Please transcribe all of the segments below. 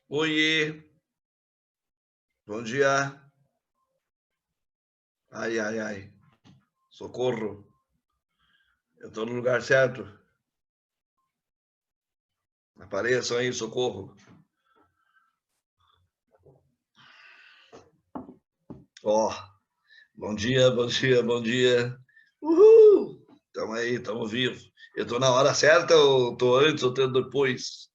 Oiê, bom dia. Ai, ai, ai, socorro. Eu estou no lugar certo. Apareçam aí, socorro. Ó, bom dia, bom dia, bom dia. Uhul! Tamo aí, tamo vivo. Eu tô na hora certa ou tô antes ou tô depois?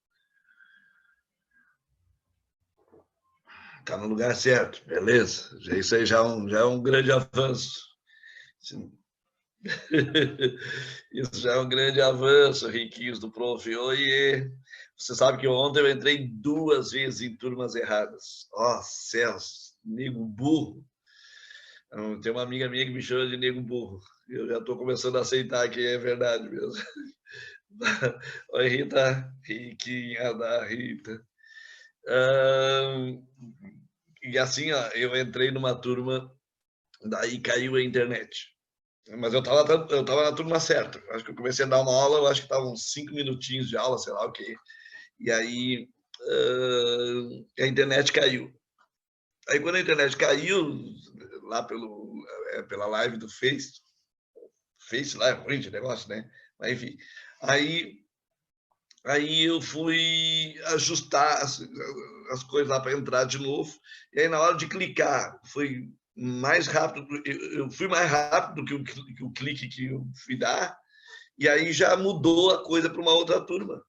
Tá no lugar certo, beleza. Isso aí já é um grande avanço. Isso já é um grande avanço, Riquinhos do Prof. Oiê! Você sabe que ontem eu entrei 2 vezes em turmas erradas. Ó, céus, nego burro. Tem uma amiga minha que me chama de nego burro. Eu já estou começando a aceitar que é verdade mesmo. Oi, Rita. Riquinha da Rita. E assim, ó, eu entrei numa turma, daí caiu a internet. Mas eu tava na turma certa. Acho que eu comecei a dar uma aula, eu acho que estavam 5 minutinhos de aula, sei lá o quê. E aí a internet caiu. Aí quando a internet caiu, lá pela live do Face lá é ruim de negócio, né? Mas enfim, aí, aí eu fui ajustar as coisas lá para entrar de novo. E aí na hora de clicar, foi mais rápido, eu fui mais rápido que o clique que eu fui dar, e aí já mudou a coisa para uma outra turma.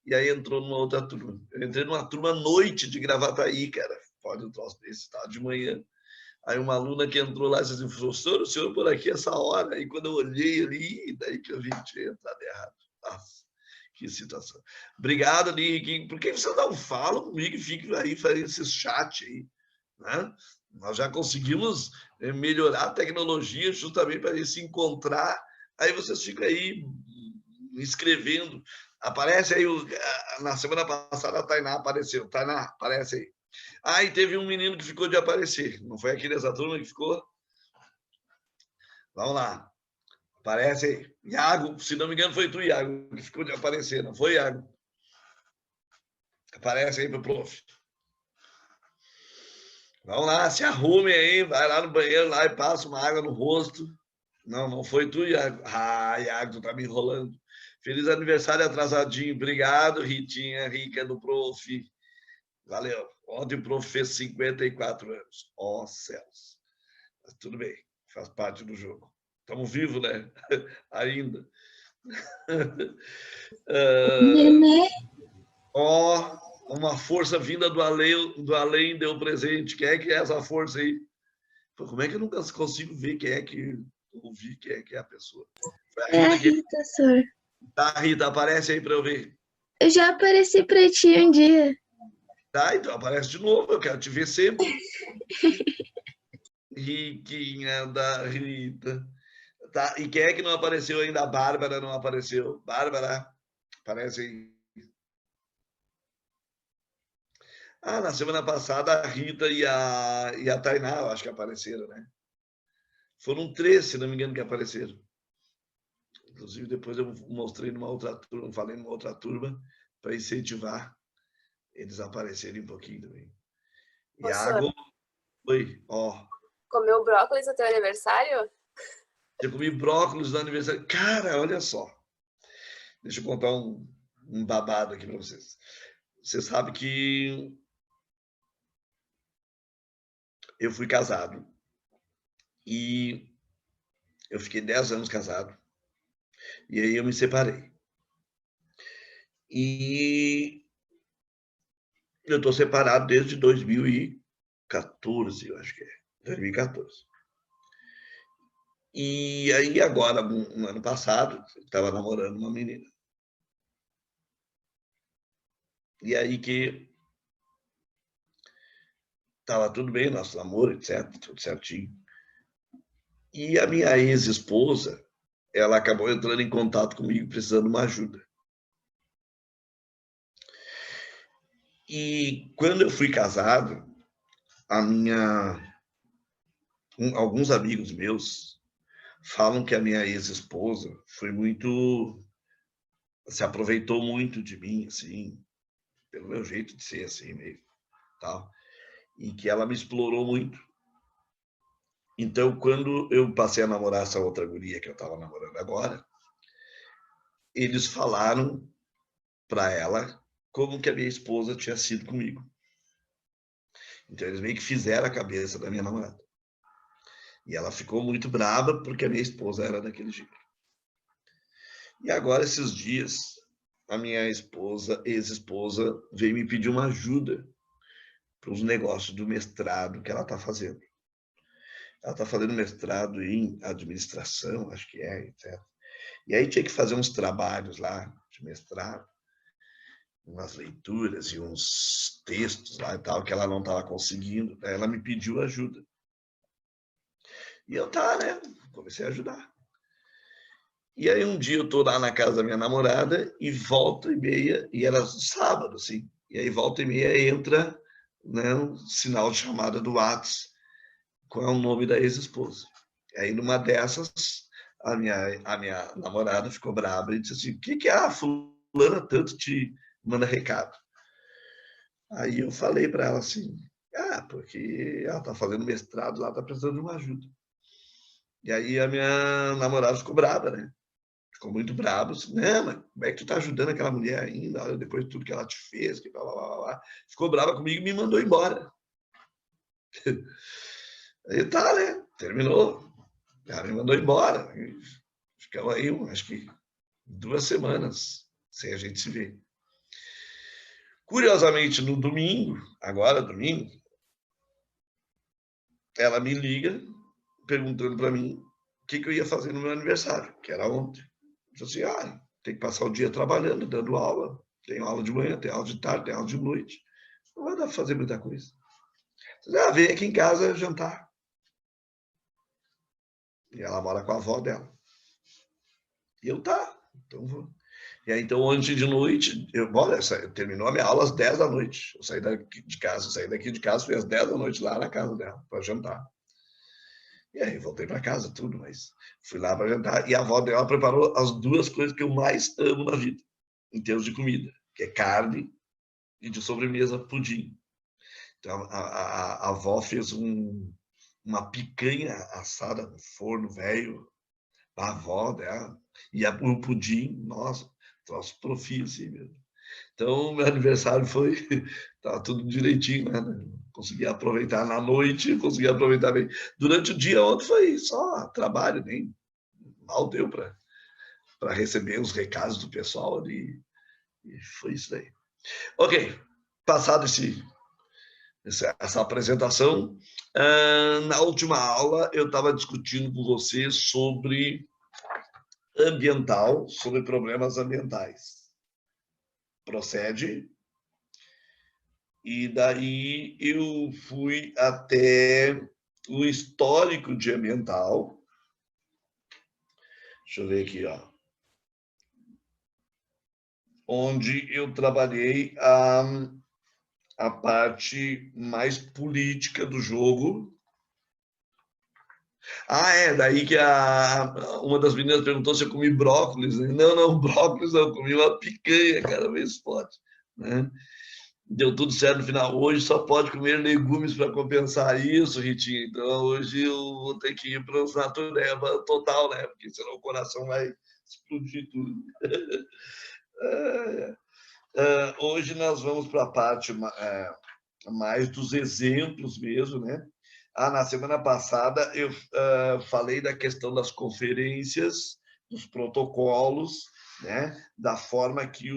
E aí entrou numa outra turma. Eu entrei numa turma à noite de Gravataí, cara. Pode um troço desse, tá? De manhã. Aí uma aluna que entrou lá disse assim, professor, o senhor por aqui essa hora? Aí quando eu olhei ali, daí que eu vi que tinha entrado errado. Nossa, que situação. Obrigado, Riquinho. Por que você não dá um fala comigo e fica aí fazendo esse chat aí? Né? Nós já conseguimos melhorar a tecnologia justamente para a gente se encontrar. Aí vocês ficam aí escrevendo. Aparece aí, na semana passada a Tainá apareceu. Tainá, aparece aí. Ah, e teve um menino que ficou de aparecer. Não foi aqui nessa turma que ficou? Vamos lá. Aparece aí. Iago, se não me engano, foi tu, Iago, que ficou de aparecer, não foi, Iago? Aparece aí pro prof. Vamos lá, se arrume aí, vai lá no banheiro lá e passa uma água no rosto. Não, não foi tu, Iago. Ah, Iago, tu tá me enrolando. Feliz aniversário atrasadinho. Obrigado, Ritinha, rica do prof. Valeu. Ontem o prof fez 54 anos. Ó, céus. Mas tudo bem, faz parte do jogo. Estamos vivos, né? Ainda. Nenê, Ó, uma força vinda do além deu presente. Quem é que é essa força aí? Pô, como é que eu nunca consigo ver quem é que ouvi, quem é a pessoa? Foi a é a Rita que. Rita, senhor. Tá, Rita, aparece aí para eu ver. Eu já apareci pra ti um dia. Tá, então aparece de novo, eu quero te ver sempre. Riquinha da Rita. Tá, e quem é que não apareceu ainda? A Bárbara não apareceu. Bárbara, aparece aí. Ah, na semana passada a Rita e a Tainá, eu acho que apareceram, né? Foram 3, se não me engano, que apareceram. Inclusive, depois eu mostrei numa outra turma, falei numa outra turma, para incentivar eles a aparecerem um pouquinho também. Professor, Iago, oi, ó. comeu brócolis no teu aniversário? Eu comi brócolis no aniversário. Cara, olha só. Deixa eu contar um babado aqui para vocês. Você sabe que eu fui casado e eu fiquei 10 anos casado. E aí eu me separei. E eu estou separado desde 2014, eu acho que é. 2014. E aí agora, no ano passado, estava namorando uma menina. E aí que estava tudo bem, nosso namoro, etc, tudo certinho. E a minha ex-esposa, ela acabou entrando em contato comigo precisando de uma ajuda. E quando eu fui casado, alguns amigos meus falam que a minha ex-esposa foi muito, se aproveitou muito de mim, assim, pelo meu jeito de ser assim meio tal, e que ela me explorou muito. Então, quando eu passei a namorar essa outra guria que eu estava namorando agora, eles falaram para ela como que a minha esposa tinha sido comigo. Então, eles meio que fizeram a cabeça da minha namorada. E ela ficou muito brava porque a minha esposa era daquele jeito. E agora, esses dias, a minha esposa, ex-esposa, veio me pedir uma ajuda para os negócios do mestrado que ela está fazendo. Ela está fazendo mestrado em administração, acho que é, etc. E aí tinha que fazer uns trabalhos lá de mestrado, umas leituras e uns textos lá e tal, que ela não estava conseguindo. Daí ela me pediu ajuda. E eu, tá, né? Comecei a ajudar. E aí um dia eu tô lá na casa da minha namorada e volta e meia, e era sábado, assim, e aí volta e meia entra, né, um sinal de chamada do WhatsApp com o nome da ex-esposa. Aí numa dessas, a minha namorada ficou brava e disse assim, o que a fulana tanto te manda recado? Aí eu falei para ela assim, porque ela tá fazendo mestrado lá, tá precisando de uma ajuda. E aí a minha namorada ficou brava, né? Ficou muito bravo, assim, não, mas como é que tu tá ajudando aquela mulher ainda, olha, depois de tudo que ela te fez, que blá, blá, blá, blá. Ficou brava comigo e me mandou embora. Aí tá, né? Terminou. Ela me mandou embora. Ficamos aí, acho que 2 semanas sem a gente se ver. Curiosamente, no domingo, agora domingo, ela me liga perguntando para mim o que eu ia fazer no meu aniversário, que era ontem. Eu disse assim, tem que passar o dia trabalhando, dando aula. Tem aula de manhã, tem aula de tarde, tem aula de noite. Não vai dar para fazer muita coisa. Vem aqui em casa jantar. E ela mora com a avó dela. E eu, tá, então vou. E aí, então, ontem de noite, terminou a minha aula às 10 da noite. Eu saí daqui de casa, fui às 10 da noite lá na casa dela, para jantar. E aí, voltei para casa, tudo, mas fui lá para jantar. E a avó dela preparou as 2 coisas que eu mais amo na vida, em termos de comida, que é carne e de sobremesa, pudim. Então, a avó fez uma picanha assada no forno velho, a avó dela, e o pudim, nossa, troço profia assim mesmo. Então, meu aniversário estava tudo direitinho, né? Consegui aproveitar na noite, consegui aproveitar bem. Durante o dia ontem foi só trabalho, nem mal deu para receber os recados do pessoal ali. E foi isso daí. Ok, passado essa apresentação, na última aula eu estava discutindo com você sobre sobre problemas ambientais. Procede. E daí eu fui até o histórico de ambiental. Deixa eu ver aqui, ó. Onde eu trabalhei a parte mais política do jogo. Daí que uma das meninas perguntou se eu comi brócolis. Né? Não, brócolis não, eu comi uma picanha, cara, meio forte. Né? Deu tudo certo no final. Hoje só pode comer legumes para compensar isso, Ritinha. Então hoje eu vou ter que ir para os natureba total, né? Porque senão o coração vai explodir tudo. Hoje nós vamos para a parte mais dos exemplos mesmo, né? Na semana passada eu falei da questão das conferências, dos protocolos, né? Da forma que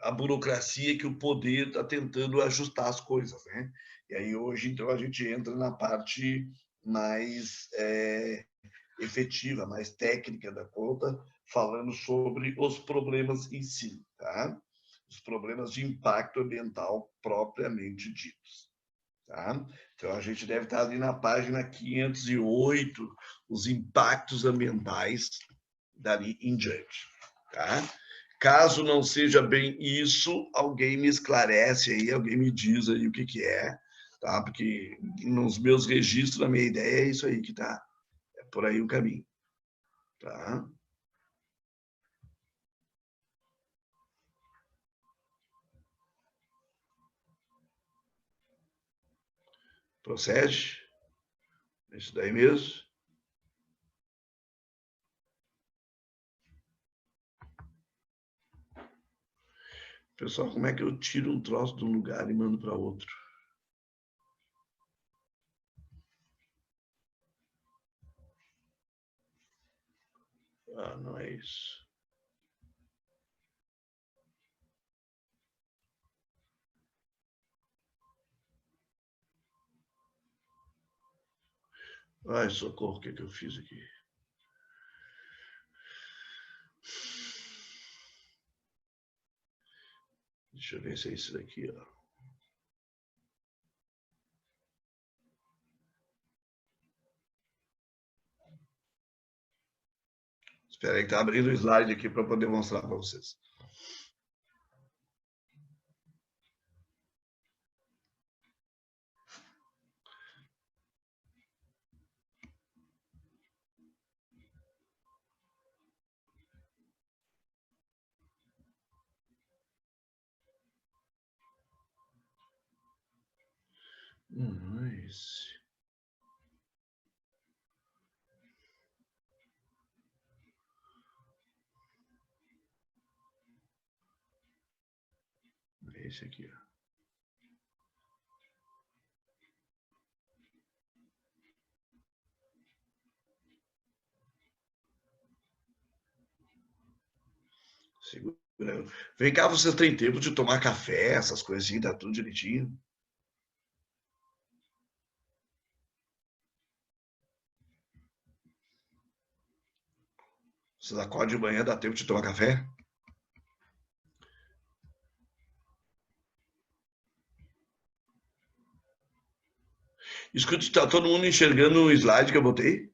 a burocracia, que o poder está tentando ajustar as coisas, né? E aí hoje, então, a gente entra na parte mais efetiva, mais técnica da conta, falando sobre os problemas em si, tá? Os problemas de impacto ambiental propriamente ditos, tá? Então, a gente deve estar ali na página 508, os impactos ambientais dali em diante, tá? Caso não seja bem isso, alguém me esclarece aí, alguém me diz aí o que é, tá? Porque nos meus registros, a minha ideia é isso aí que tá. É por aí o caminho, tá? Procede? Isso daí mesmo? Pessoal, como é que eu tiro um troço de um lugar e mando para outro? Ah, não é isso. Ai, socorro, o que eu fiz aqui? Deixa eu ver se é isso daqui, ó. Espera aí que tá abrindo o slide aqui para poder mostrar para vocês. Nice. É esse aqui, ó. Segura. Vem cá, vocês têm tempo de tomar café, essas coisinhas, tá tudo direitinho? Vocês acordam de manhã, dá tempo de tomar café? Escute, tá todo mundo enxergando o slide que eu botei?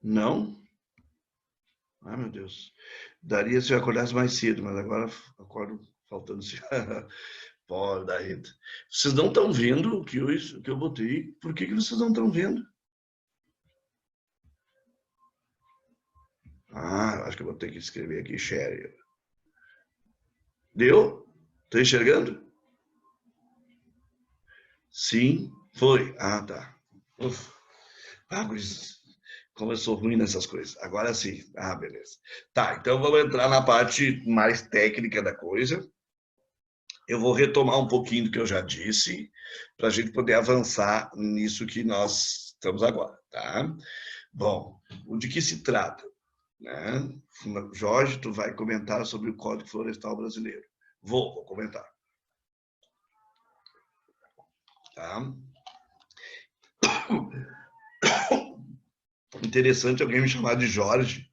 Não? Ai, meu Deus. Daria se eu acordasse mais cedo, mas agora acordo faltando. Pode dar Rita. Vocês não estão vendo o que eu botei? Por que vocês não estão vendo? Ah, acho que eu vou ter que escrever aqui, share. Deu? Tá enxergando? Sim, foi. Ah, tá. Uf. Ah, Luiz, como eu sou ruim nessas coisas. Agora sim. Ah, beleza. Tá, então vamos entrar na parte mais técnica da coisa. Eu vou retomar um pouquinho do que eu já disse, para a gente poder avançar nisso que nós estamos agora, tá? Bom, de que se trata? Né? Jorge, tu vai comentar sobre o Código Florestal Brasileiro. Vou comentar. Tá? Interessante alguém me chamar de Jorge.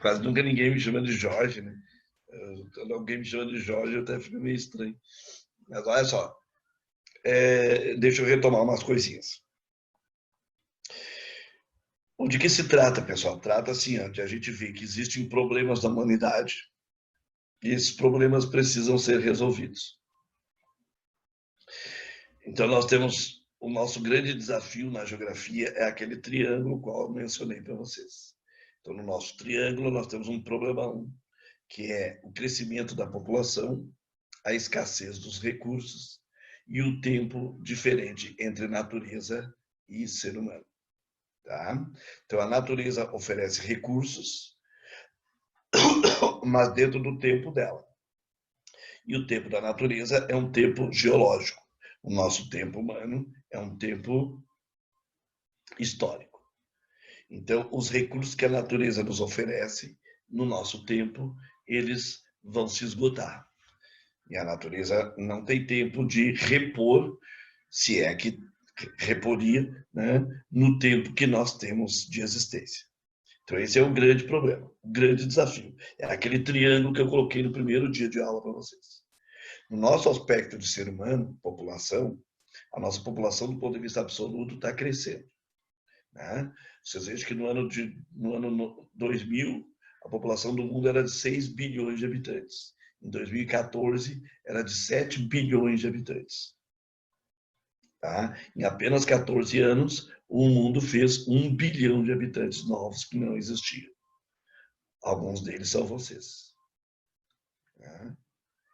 Quase nunca ninguém me chama de Jorge, né? Quando alguém me chama de Jorge, eu até fico meio estranho. Mas olha só, deixa eu retomar umas coisinhas. De que se trata, pessoal? Trata assim, de a gente ver que existem problemas da humanidade e esses problemas precisam ser resolvidos. Então, nós temos o nosso grande desafio na geografia é aquele triângulo qual eu mencionei para vocês. Então, no nosso triângulo, nós temos um problemão, que é o crescimento da população, a escassez dos recursos e o tempo diferente entre natureza e ser humano. Tá? Então, a natureza oferece recursos, mas dentro do tempo dela. E o tempo da natureza é um tempo geológico. O nosso tempo humano é um tempo histórico. Então, os recursos que a natureza nos oferece, no nosso tempo, eles vão se esgotar. E a natureza não tem tempo de repor, se é que reporia, né, no tempo que nós temos de existência. Então, esse é o grande problema, o grande desafio. É aquele triângulo que eu coloquei no primeiro dia de aula para vocês. No nosso aspecto de ser humano, população, a nossa população, do ponto de vista absoluto, está crescendo. Né? Vocês vejam que no ano 2000, a população do mundo era de 6 bilhões de habitantes. Em 2014, era de 7 bilhões de habitantes. Tá? Em apenas 14 anos, o mundo fez 1 bilhão de habitantes novos que não existiam. Alguns deles são vocês. Tá?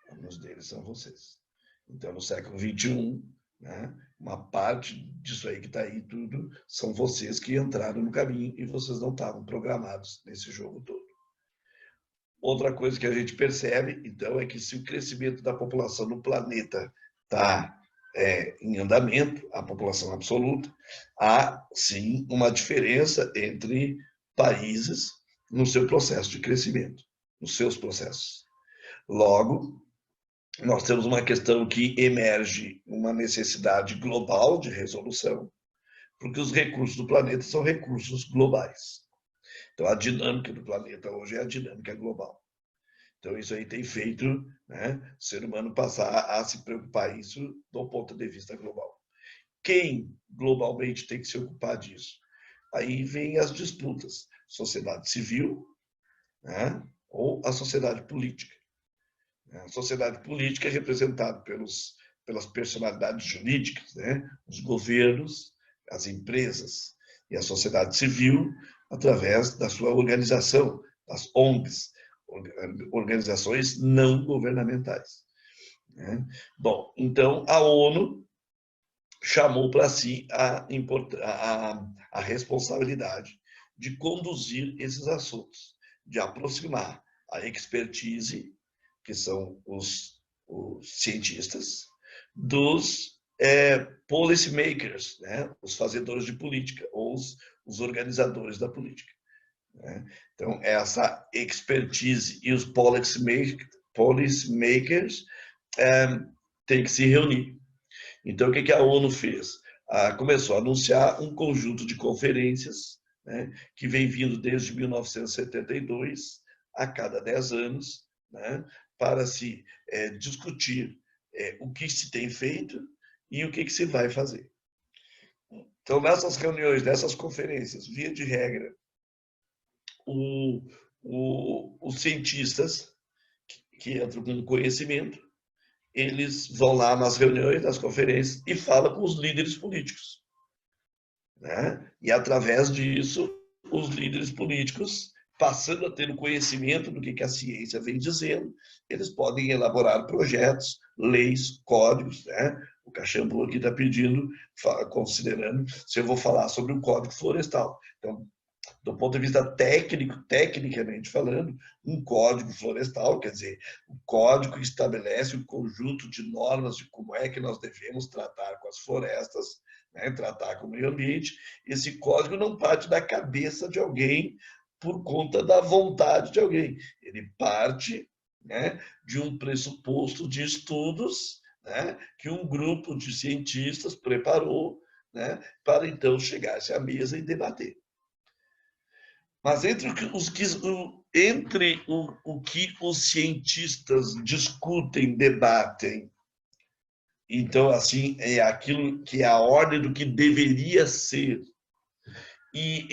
Alguns deles são vocês. Então, no século XXI, né, uma parte disso aí que está aí tudo, são vocês que entraram no caminho e vocês não estavam programados nesse jogo todo. Outra coisa que a gente percebe, então, é que se o crescimento da população no planeta está em andamento, a população absoluta, há, sim, uma diferença entre países no seu processo de crescimento, nos seus processos. Logo, nós temos uma questão que emerge, uma necessidade global de resolução, porque os recursos do planeta são recursos globais. Então, a dinâmica do planeta hoje é a dinâmica global. Então, isso aí tem feito, né, o ser humano passar a se preocupar isso do ponto de vista global. Quem globalmente tem que se ocupar disso? Aí vem as disputas, sociedade civil, né, ou a sociedade política. A sociedade política é representada pelas personalidades jurídicas, né, os governos, as empresas, e a sociedade civil através da sua organização, das ONGs, organizações não governamentais. Né? Bom, então a ONU chamou para si a responsabilidade de conduzir esses assuntos, de aproximar a expertise, que são os cientistas, dos policy makers, né? Os fazedores de política, ou os organizadores da política. Né? Então, essa expertise e os policy makers têm que se reunir. Então, o que a ONU fez? Começou a anunciar um conjunto de conferências, né, que vem vindo desde 1972, a cada 10 anos, né, para se discutir o que se tem feito e o que se vai fazer. Então, nessas reuniões, nessas conferências, via de regra, os cientistas que entram com conhecimento, eles vão lá nas reuniões, nas conferências e falam com os líderes políticos. Né? E, através disso, os líderes políticos, passando a ter o conhecimento do que a ciência vem dizendo, eles podem elaborar projetos, leis, códigos. Né? O Caxambu aqui está pedindo, considerando se eu vou falar sobre o Código Florestal. Então, do ponto de vista técnico, tecnicamente falando, um código florestal, quer dizer, o código que estabelece um conjunto de normas de como é que nós devemos tratar com as florestas, né, tratar com o meio ambiente. Esse código não parte da cabeça de alguém por conta da vontade de alguém. Ele parte, né, de um pressuposto de estudos, né, que um grupo de cientistas preparou, né, para então chegar-se à mesa e debater. Mas entre o que os cientistas discutem, debatem, então, assim, é aquilo que é a ordem do que deveria ser, e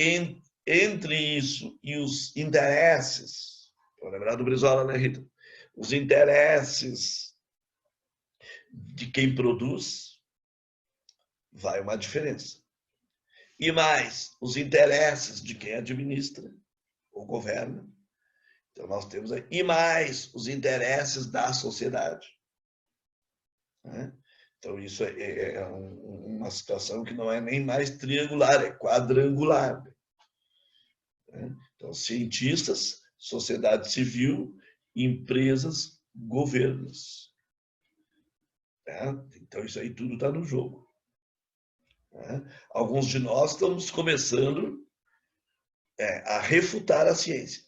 entre isso e os interesses, vou lembrar do Brizola, né, Rita? Os interesses de quem produz, vai uma diferença. E mais, os interesses de quem administra ou governa. Então, nós temos aí, e mais, os interesses da sociedade. Né? Então, isso é uma situação que não é nem mais triangular, é quadrangular. Né? Então, cientistas, sociedade civil, empresas, governos. Né? Então, isso aí tudo está no jogo. Né? Alguns de nós estamos começando a refutar a ciência.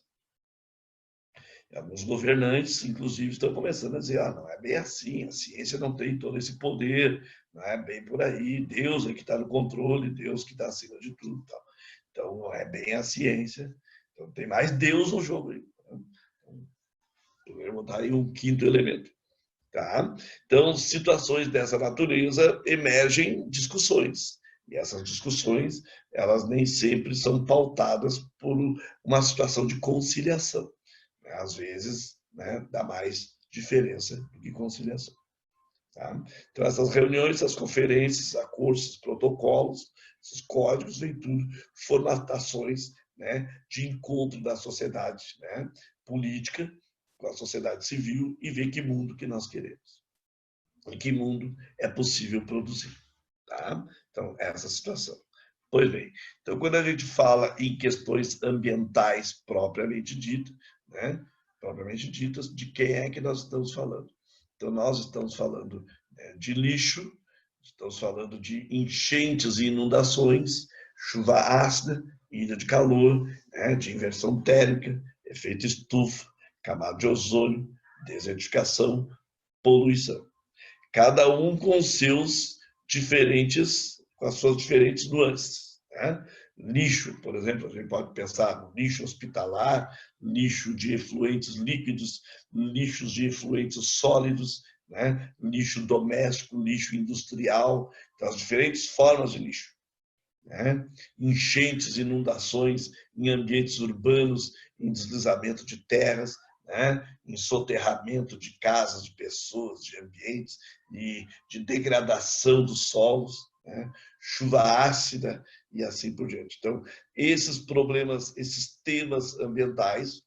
Alguns governantes, inclusive, estão começando a dizer: não é bem assim, a ciência não tem todo esse poder, não é bem por aí, Deus é que está no controle, Deus que está acima de tudo. Tal. Então, não é bem a ciência. Então, tem mais Deus no jogo. Então, podemos botar aí um quinto elemento. Tá? Então, situações dessa natureza emergem discussões. E essas discussões, elas nem sempre são pautadas por uma situação de conciliação. Às vezes, né, dá mais diferença do que conciliação. Tá? Então, essas reuniões, essas conferências, acordos, protocolos, esses códigos, vem tudo, formatações, né, de encontro da sociedade, né, política com a sociedade civil e ver que mundo que nós queremos. E que mundo é possível produzir. Tá? Então, essa situação. Pois bem, então quando a gente fala em questões ambientais propriamente ditas, né, propriamente ditas, de quem é que nós estamos falando? Então, nós estamos falando, né, de lixo, estamos falando de enchentes e inundações, chuva ácida, ilha de calor, né, de inversão térmica, efeito estufa, camada de ozônio, desertificação, poluição. Cada um com seus diferentes, com as suas diferentes nuances. Né? Lixo, por exemplo, a gente pode pensar no lixo hospitalar, lixo de efluentes líquidos, lixos de efluentes sólidos, né? Lixo doméstico, lixo industrial, então, as diferentes formas de lixo. Né? Enchentes, inundações em ambientes urbanos, em deslizamento de terras, né? Em soterramento de casas, de pessoas, de ambientes, e de degradação dos solos, né? Chuva ácida e assim por diante. Então, esses problemas, esses temas ambientais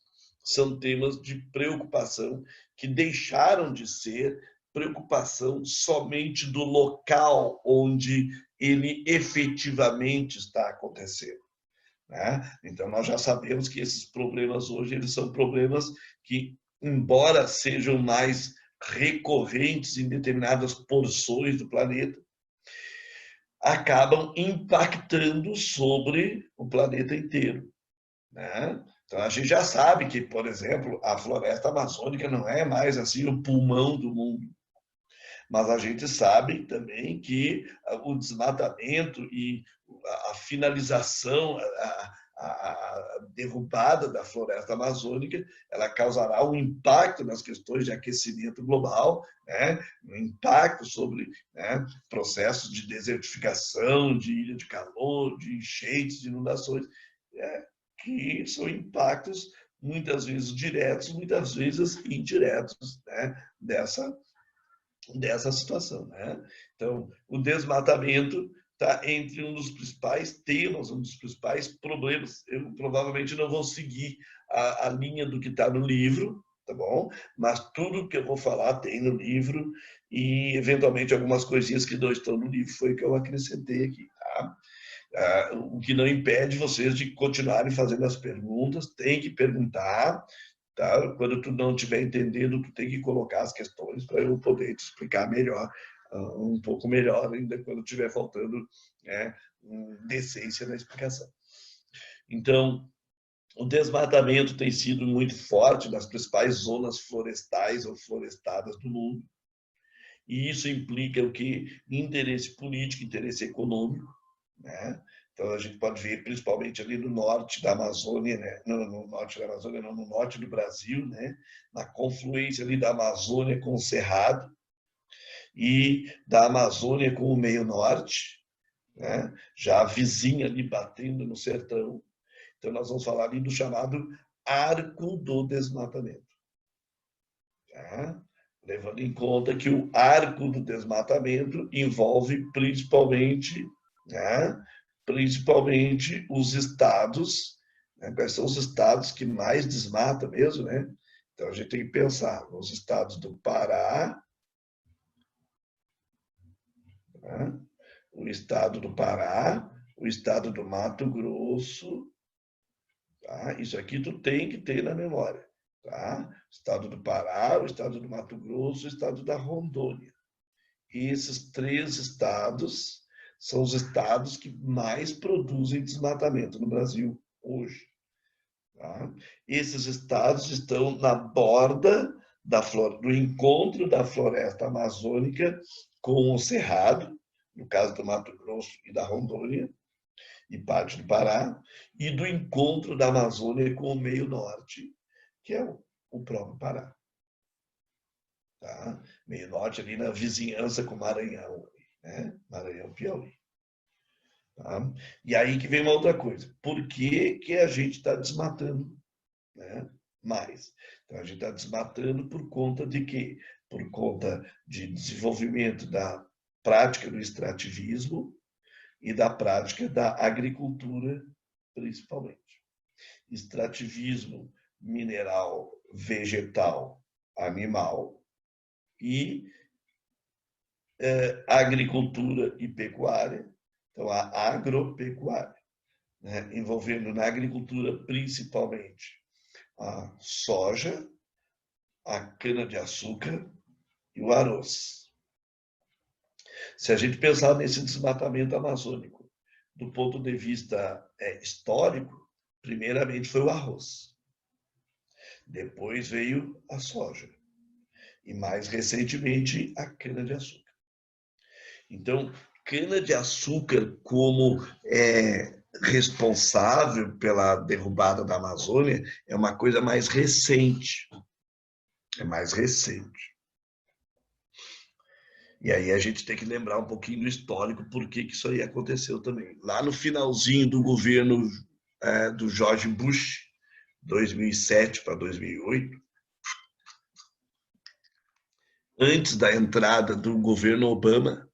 são temas de preocupação que deixaram de ser preocupação somente do local onde ele efetivamente está acontecendo. Né? Então, nós já sabemos que esses problemas hoje eles são problemas que, embora sejam mais recorrentes em determinadas porções do planeta, acabam impactando sobre o planeta inteiro. Né? Então, a gente já sabe que, por exemplo, a floresta amazônica não é mais assim o pulmão do mundo. Mas a gente sabe também que o desmatamento e a finalização, a derrubada da floresta amazônica, ela causará um impacto nas questões de aquecimento global, né? Um impacto sobre, né, processos de desertificação, de ilha de calor, de enchentes, de inundações, que são impactos muitas vezes diretos, muitas vezes indiretos, né, dessa situação. Né? Então, o desmatamento está entre um dos principais temas, um dos principais problemas. Eu provavelmente não vou seguir a linha do que está no livro, tá bom? Mas tudo que eu vou falar tem no livro e, eventualmente, algumas coisinhas que não estão no livro foi que eu acrescentei aqui, tá? O que não impede vocês de continuarem fazendo as perguntas, tem que perguntar, tá? Quando tu não estiver entendendo, tu tem que colocar as questões para eu poder te explicar melhor, um pouco melhor ainda quando estiver faltando, né, decência na explicação. Então, o desmatamento tem sido muito forte nas principais zonas florestais ou florestadas do mundo. E isso implica o quê? Interesse político, interesse econômico, né? Então, a gente pode ver, principalmente ali no norte da Amazônia, né? No norte da Amazônia, não, no norte do Brasil, né? Na confluência ali da Amazônia com o Cerrado e da Amazônia com o meio norte, né? Já a vizinha ali batendo no sertão. Então, nós vamos falar ali do chamado arco do desmatamento. Tá? Levando em conta que o arco do desmatamento envolve principalmente, né, principalmente os estados, né, quais são os estados que mais desmatam mesmo, né? Então a gente tem que pensar nos estados do Pará, né, o estado do Pará, o estado do Mato Grosso, tá? Isso aqui tu tem que ter na memória. Tá? O estado do Pará, o estado do Mato Grosso, o estado da Rondônia. E esses 3 estados são os estados que mais produzem desmatamento no Brasil hoje. Tá? Esses estados estão na borda do encontro da floresta amazônica com o Cerrado, no caso do Mato Grosso e da Rondônia, e parte do Pará, e do encontro da Amazônia com o meio norte, que é o próprio Pará. Tá? Meio norte ali na vizinhança com Maranhão, né? Maranhão, Piauí. Tá? E aí que vem uma outra coisa. Por que, que a gente está desmatando, né, mais? Então, a gente está desmatando por conta de quê? por conta de desenvolvimento da prática do extrativismo e da prática da agricultura, principalmente. Extrativismo mineral, vegetal, animal e agricultura e pecuária. Então, a agropecuária, né, envolvendo na agricultura principalmente a soja, a cana-de-açúcar e o arroz. Se a gente pensar nesse desmatamento amazônico do ponto de vista histórico, primeiramente foi o arroz, depois veio a soja e mais recentemente a cana-de-açúcar. Então, cana-de-açúcar como responsável pela derrubada da Amazônia é uma coisa mais recente. É mais recente. E aí a gente tem que lembrar um pouquinho do histórico, por que isso aí aconteceu também. Lá no finalzinho do governo do George Bush, 2007 para 2008, antes da entrada do governo Obama,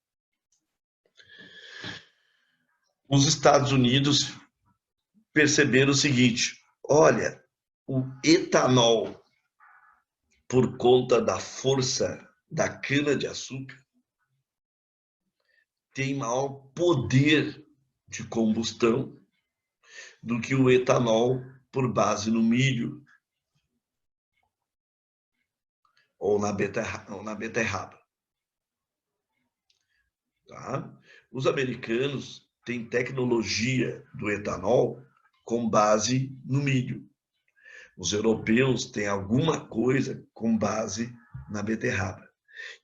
os Estados Unidos perceberam o seguinte: olha, o etanol, por conta da força da cana-de-açúcar, tem maior poder de combustão do que o etanol por base no milho ou na beterraba. Tá? Os americanos têm tecnologia do etanol com base no milho. Os europeus têm alguma coisa com base na beterraba.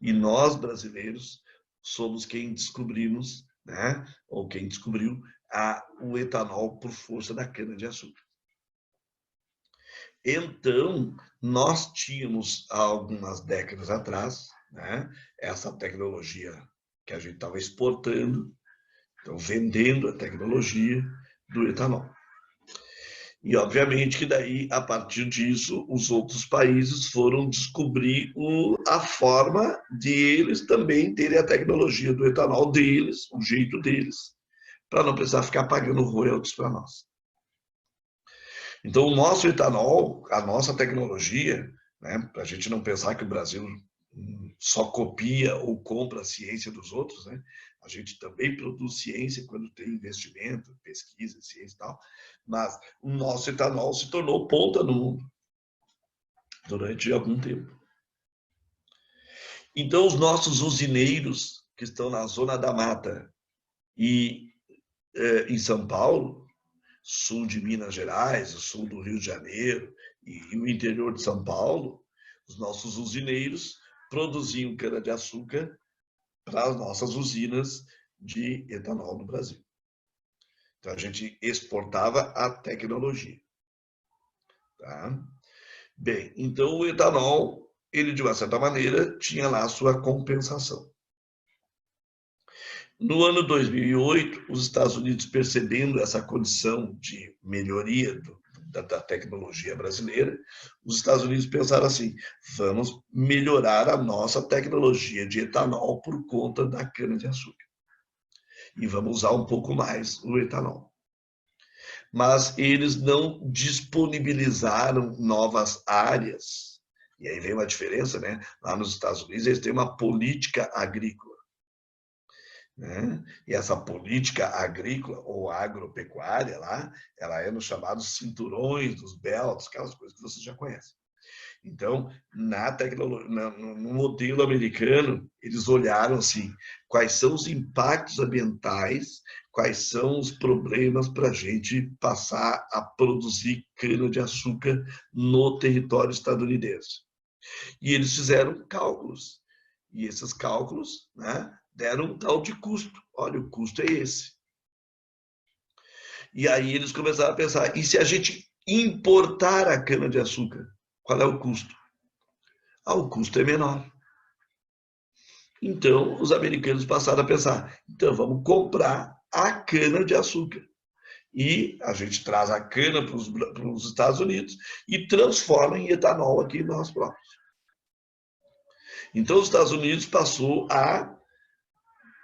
E nós, brasileiros, somos quem descobrimos, né, ou quem descobriu o etanol por força da cana-de-açúcar. Então, nós tínhamos, há algumas décadas atrás, né, essa tecnologia que a gente estava exportando, então vendendo a tecnologia do etanol. E, obviamente, que daí, a partir disso, os outros países foram descobrir a forma de eles também terem a tecnologia do etanol deles, o jeito deles, para não precisar ficar pagando royalties para nós. Então, o nosso etanol, a nossa tecnologia, né, para a gente não pensar que o Brasil só copia ou compra a ciência dos outros, né? A gente também produz ciência quando tem investimento, pesquisa, ciência e tal, mas o nosso etanol se tornou ponta no mundo durante algum tempo. Então, os nossos usineiros que estão na zona da mata e em São Paulo, sul de Minas Gerais, sul do Rio de Janeiro e o interior de São Paulo, os nossos usineiros produziam cana-de-açúcar para as nossas usinas de etanol no Brasil. Então, a gente exportava a tecnologia. Tá? Bem, então o etanol, ele de uma certa maneira, tinha lá a sua compensação. No ano 2008, os Estados Unidos, percebendo essa condição de melhoria da tecnologia brasileira, os Estados Unidos pensaram assim: vamos melhorar a nossa tecnologia de etanol por conta da cana-de-açúcar. E vamos usar um pouco mais o etanol. Mas eles não disponibilizaram novas áreas. E aí vem uma diferença, né? Lá nos Estados Unidos, eles têm uma política agrícola. Né? E essa política agrícola ou agropecuária lá, ela é nos chamados cinturões dos belts, aquelas coisas que vocês já conhecem. Então, na tecnologia, no modelo americano, eles olharam assim, quais são os impactos ambientais, quais são os problemas para a gente passar a produzir cana-de-açúcar no território estadunidense. E eles fizeram cálculos. E esses cálculos, né, deram um tal de custo. Olha, o custo é esse. E aí eles começaram a pensar, e se a gente importar a cana-de-açúcar? Qual é o custo? O custo é menor. Então, os americanos passaram a pensar, então vamos comprar a cana-de-açúcar. E a gente traz a cana para os Estados Unidos e transforma em etanol aqui nós próprios. Então, os Estados Unidos passou a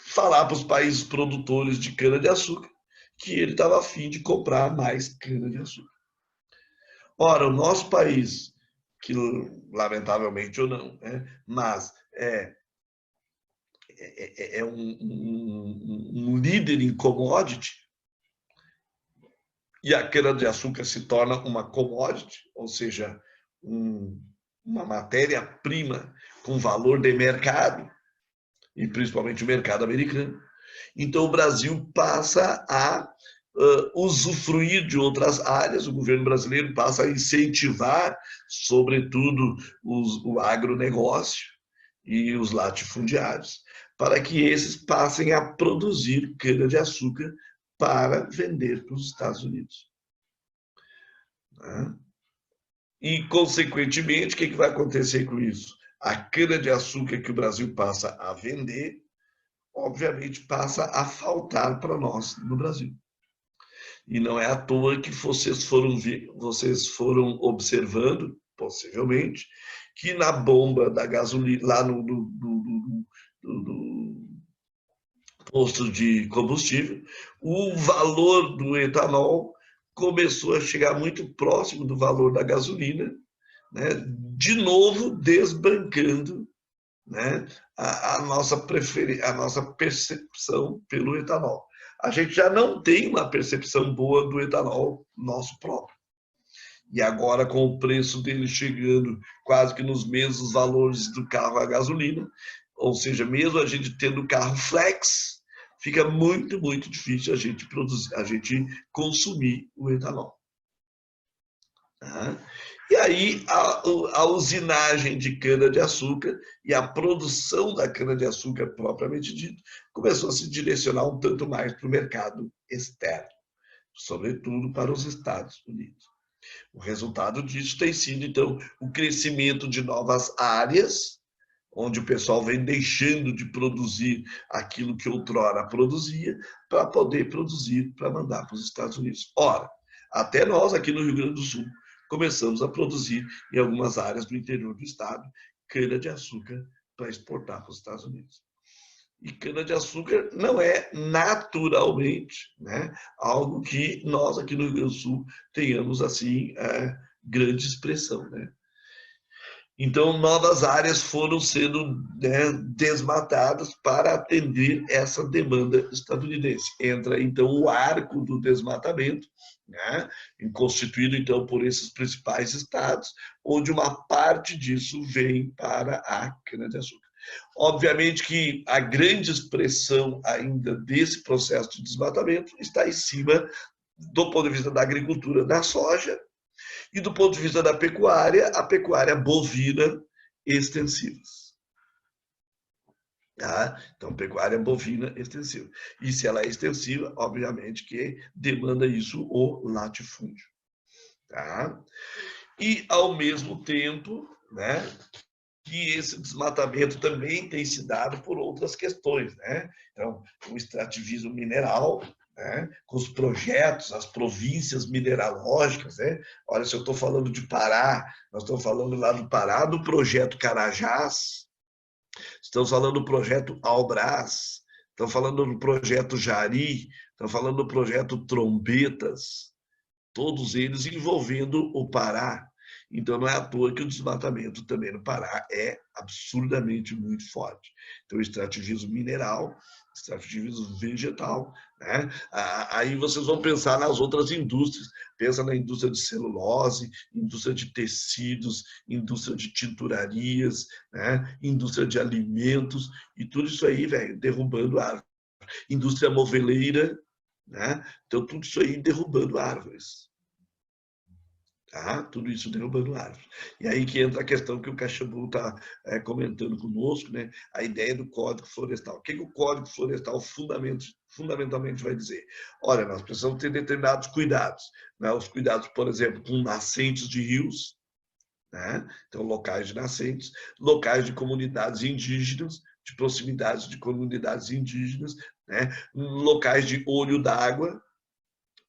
falar para os países produtores de cana-de-açúcar que ele estava a fim de comprar mais cana-de-açúcar. Ora, o nosso país, que lamentavelmente ou não, né, mas é um líder em commodity, e a cana-de-açúcar se torna uma commodity, ou seja, uma matéria-prima com valor de mercado, e principalmente o mercado americano. Então, o Brasil passa a usufruir de outras áreas, o governo brasileiro passa a incentivar, sobretudo, o agronegócio e os latifundiários, para que esses passem a produzir cana-de-açúcar para vender para os Estados Unidos. E, consequentemente, o que vai acontecer com isso? A cana-de-açúcar que o Brasil passa a vender, obviamente, passa a faltar para nós no Brasil. E não é à toa que vocês foram observando, possivelmente, que na bomba da gasolina, lá no posto de combustível, o valor do etanol começou a chegar muito próximo do valor da gasolina, né? De novo desbancando, né, a nossa percepção pelo etanol. A gente já não tem uma percepção boa do etanol nosso próprio. E agora, com o preço dele chegando quase que nos mesmos valores do carro a gasolina, ou seja, mesmo a gente tendo carro flex, fica muito, muito difícil a gente consumir o etanol. E aí a usinagem de cana-de-açúcar e a produção da cana-de-açúcar propriamente dito começou a se direcionar um tanto mais para o mercado externo, sobretudo para os Estados Unidos. O resultado disso tem sido, então, o crescimento de novas áreas, onde o pessoal vem deixando de produzir aquilo que outrora produzia, para poder produzir, para mandar para os Estados Unidos. Ora, até nós, aqui no Rio Grande do Sul, começamos a produzir, em algumas áreas do interior do estado, cana-de-açúcar para exportar para os Estados Unidos. E cana-de-açúcar não é naturalmente, né, algo que nós aqui no Rio Grande do Sul tenhamos assim grande expressão, né? Então, novas áreas foram sendo, né, desmatadas para atender essa demanda estadunidense. Entra, então, o arco do desmatamento, né, constituído, então, por esses principais estados, onde uma parte disso vem para a cana-de-açúcar. Obviamente que a grande expressão ainda desse processo de desmatamento está em cima, do ponto de vista da agricultura, da soja, e do ponto de vista da pecuária, a pecuária bovina extensivas. Então, pecuária bovina extensiva. E se ela é extensiva, obviamente que demanda isso o latifúndio. E, ao mesmo tempo, né, que esse desmatamento também tem se dado por outras questões, né? Então, o extrativismo mineral, né, com os projetos, as províncias mineralógicas, né? Olha, se eu estou falando de Pará, nós estamos falando lá do Pará, do projeto Carajás, estamos falando do projeto Albrás, estamos falando do projeto Jari, estamos falando do projeto Trombetas, todos eles envolvendo o Pará. Então, não é à toa que o desmatamento também no Pará é absurdamente muito forte. Então, o extrativismo mineral, extrativismo vegetal, né? Aí vocês vão pensar nas outras indústrias. Pensa na indústria de celulose, indústria de tecidos, indústria de tinturarias, né? Indústria de alimentos, e tudo isso aí, velho, derrubando árvores. Indústria moveleira, né? Então, tudo isso aí derrubando árvores. Tudo isso derrubando árvores. E aí que entra a questão que o Caxambu está comentando conosco, né? A ideia do Código Florestal. O que o Código Florestal fundamentalmente vai dizer? Olha, nós precisamos ter determinados cuidados, né? Os cuidados, por exemplo, com nascentes de rios, né? Então, locais de nascentes, locais de comunidades indígenas, de proximidades de comunidades indígenas, né? Locais de olho d'água,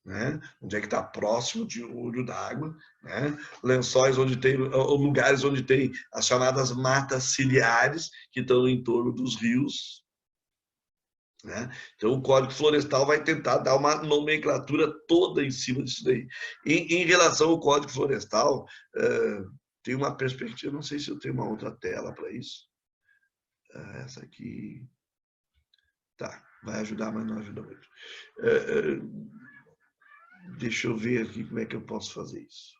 né? Onde é que está próximo de olho d'água, né? Lençóis onde tem, lugares onde tem as chamadas matas ciliares, que estão em torno dos rios, né? Então, o Código Florestal vai tentar dar uma nomenclatura toda em cima disso daí. Em relação ao Código Florestal, tem uma perspectiva, não sei se eu tenho uma outra tela para isso. Essa aqui... Tá, vai ajudar, mas não ajuda muito. Deixa eu ver aqui como é que eu posso fazer isso.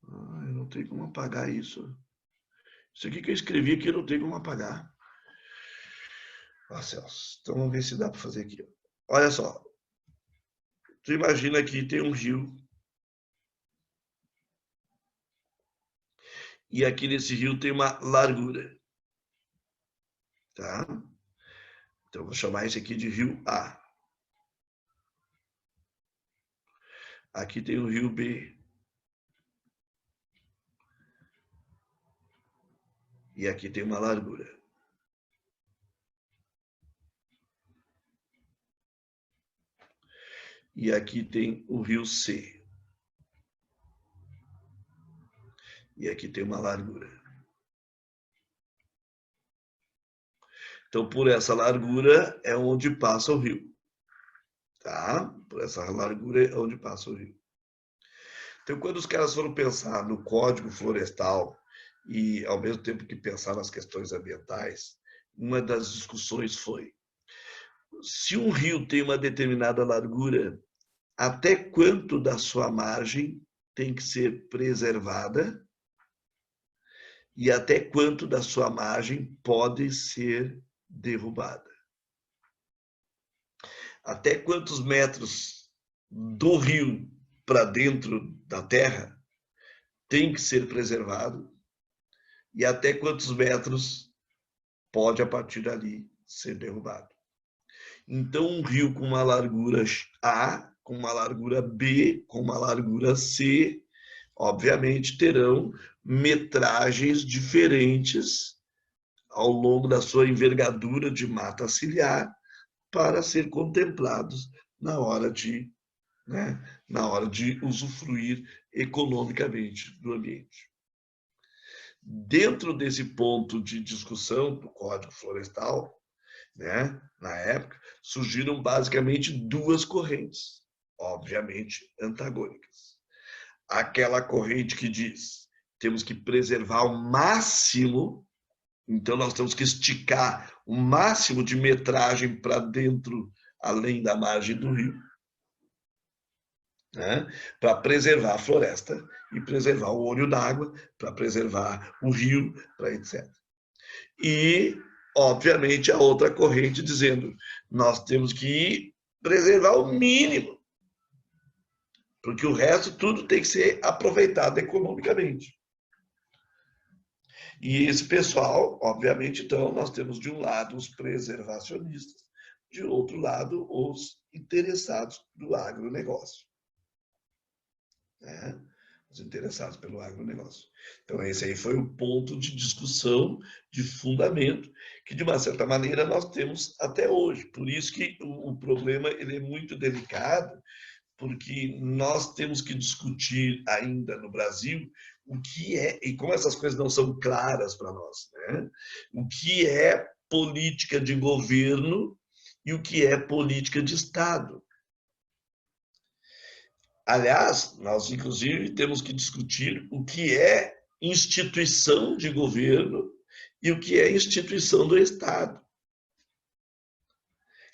Eu não tenho como apagar isso. Isso aqui que eu escrevi aqui, eu não tenho como apagar. Celso, então vamos ver se dá para fazer aqui. Olha só. Tu imagina que tem um rio. E aqui nesse rio tem uma largura. Tá? Então, vou chamar esse aqui de rio A. Aqui tem o rio B. E aqui tem uma largura. E aqui tem o rio C. E aqui tem uma largura. Então, por essa largura é onde passa o rio. Tá? Por essa largura é onde passa o rio. Então, quando os caras foram pensar no Código Florestal e, ao mesmo tempo que pensar nas questões ambientais, uma das discussões foi: se um rio tem uma determinada largura, até quanto da sua margem tem que ser preservada e até quanto da sua margem pode ser derrubada. Até quantos metros do rio para dentro da terra tem que ser preservado e até quantos metros pode, a partir dali, ser derrubado. Então, um rio com uma largura A, com uma largura B, com uma largura C, obviamente terão metragens diferentes ao longo da sua envergadura de mata ciliar para ser contemplados na hora de usufruir economicamente do ambiente. Dentro desse ponto de discussão do Código Florestal, né, na época, surgiram basicamente duas correntes, obviamente antagônicas. Aquela corrente que diz: temos que preservar o máximo, então nós temos que esticar o máximo de metragem para dentro, além da margem do rio, né, para preservar a floresta e preservar o olho d'água, para preservar o rio, para etc. E, obviamente, a outra corrente dizendo: nós temos que preservar o mínimo, porque o resto tudo tem que ser aproveitado economicamente. E esse pessoal, obviamente, então, nós temos de um lado os preservacionistas, de outro lado os interessados do agronegócio. Né? Os interessados pelo agronegócio. Então, esse aí foi o ponto de discussão, de fundamento, que, de uma certa maneira, nós temos até hoje. Por isso que o problema ele é muito delicado, porque nós temos que discutir ainda no Brasil o que é, e como essas coisas não são claras para nós, né? O que é política de governo e o que é política de Estado. Aliás, nós, inclusive, temos que discutir o que é instituição de governo e o que é instituição do Estado.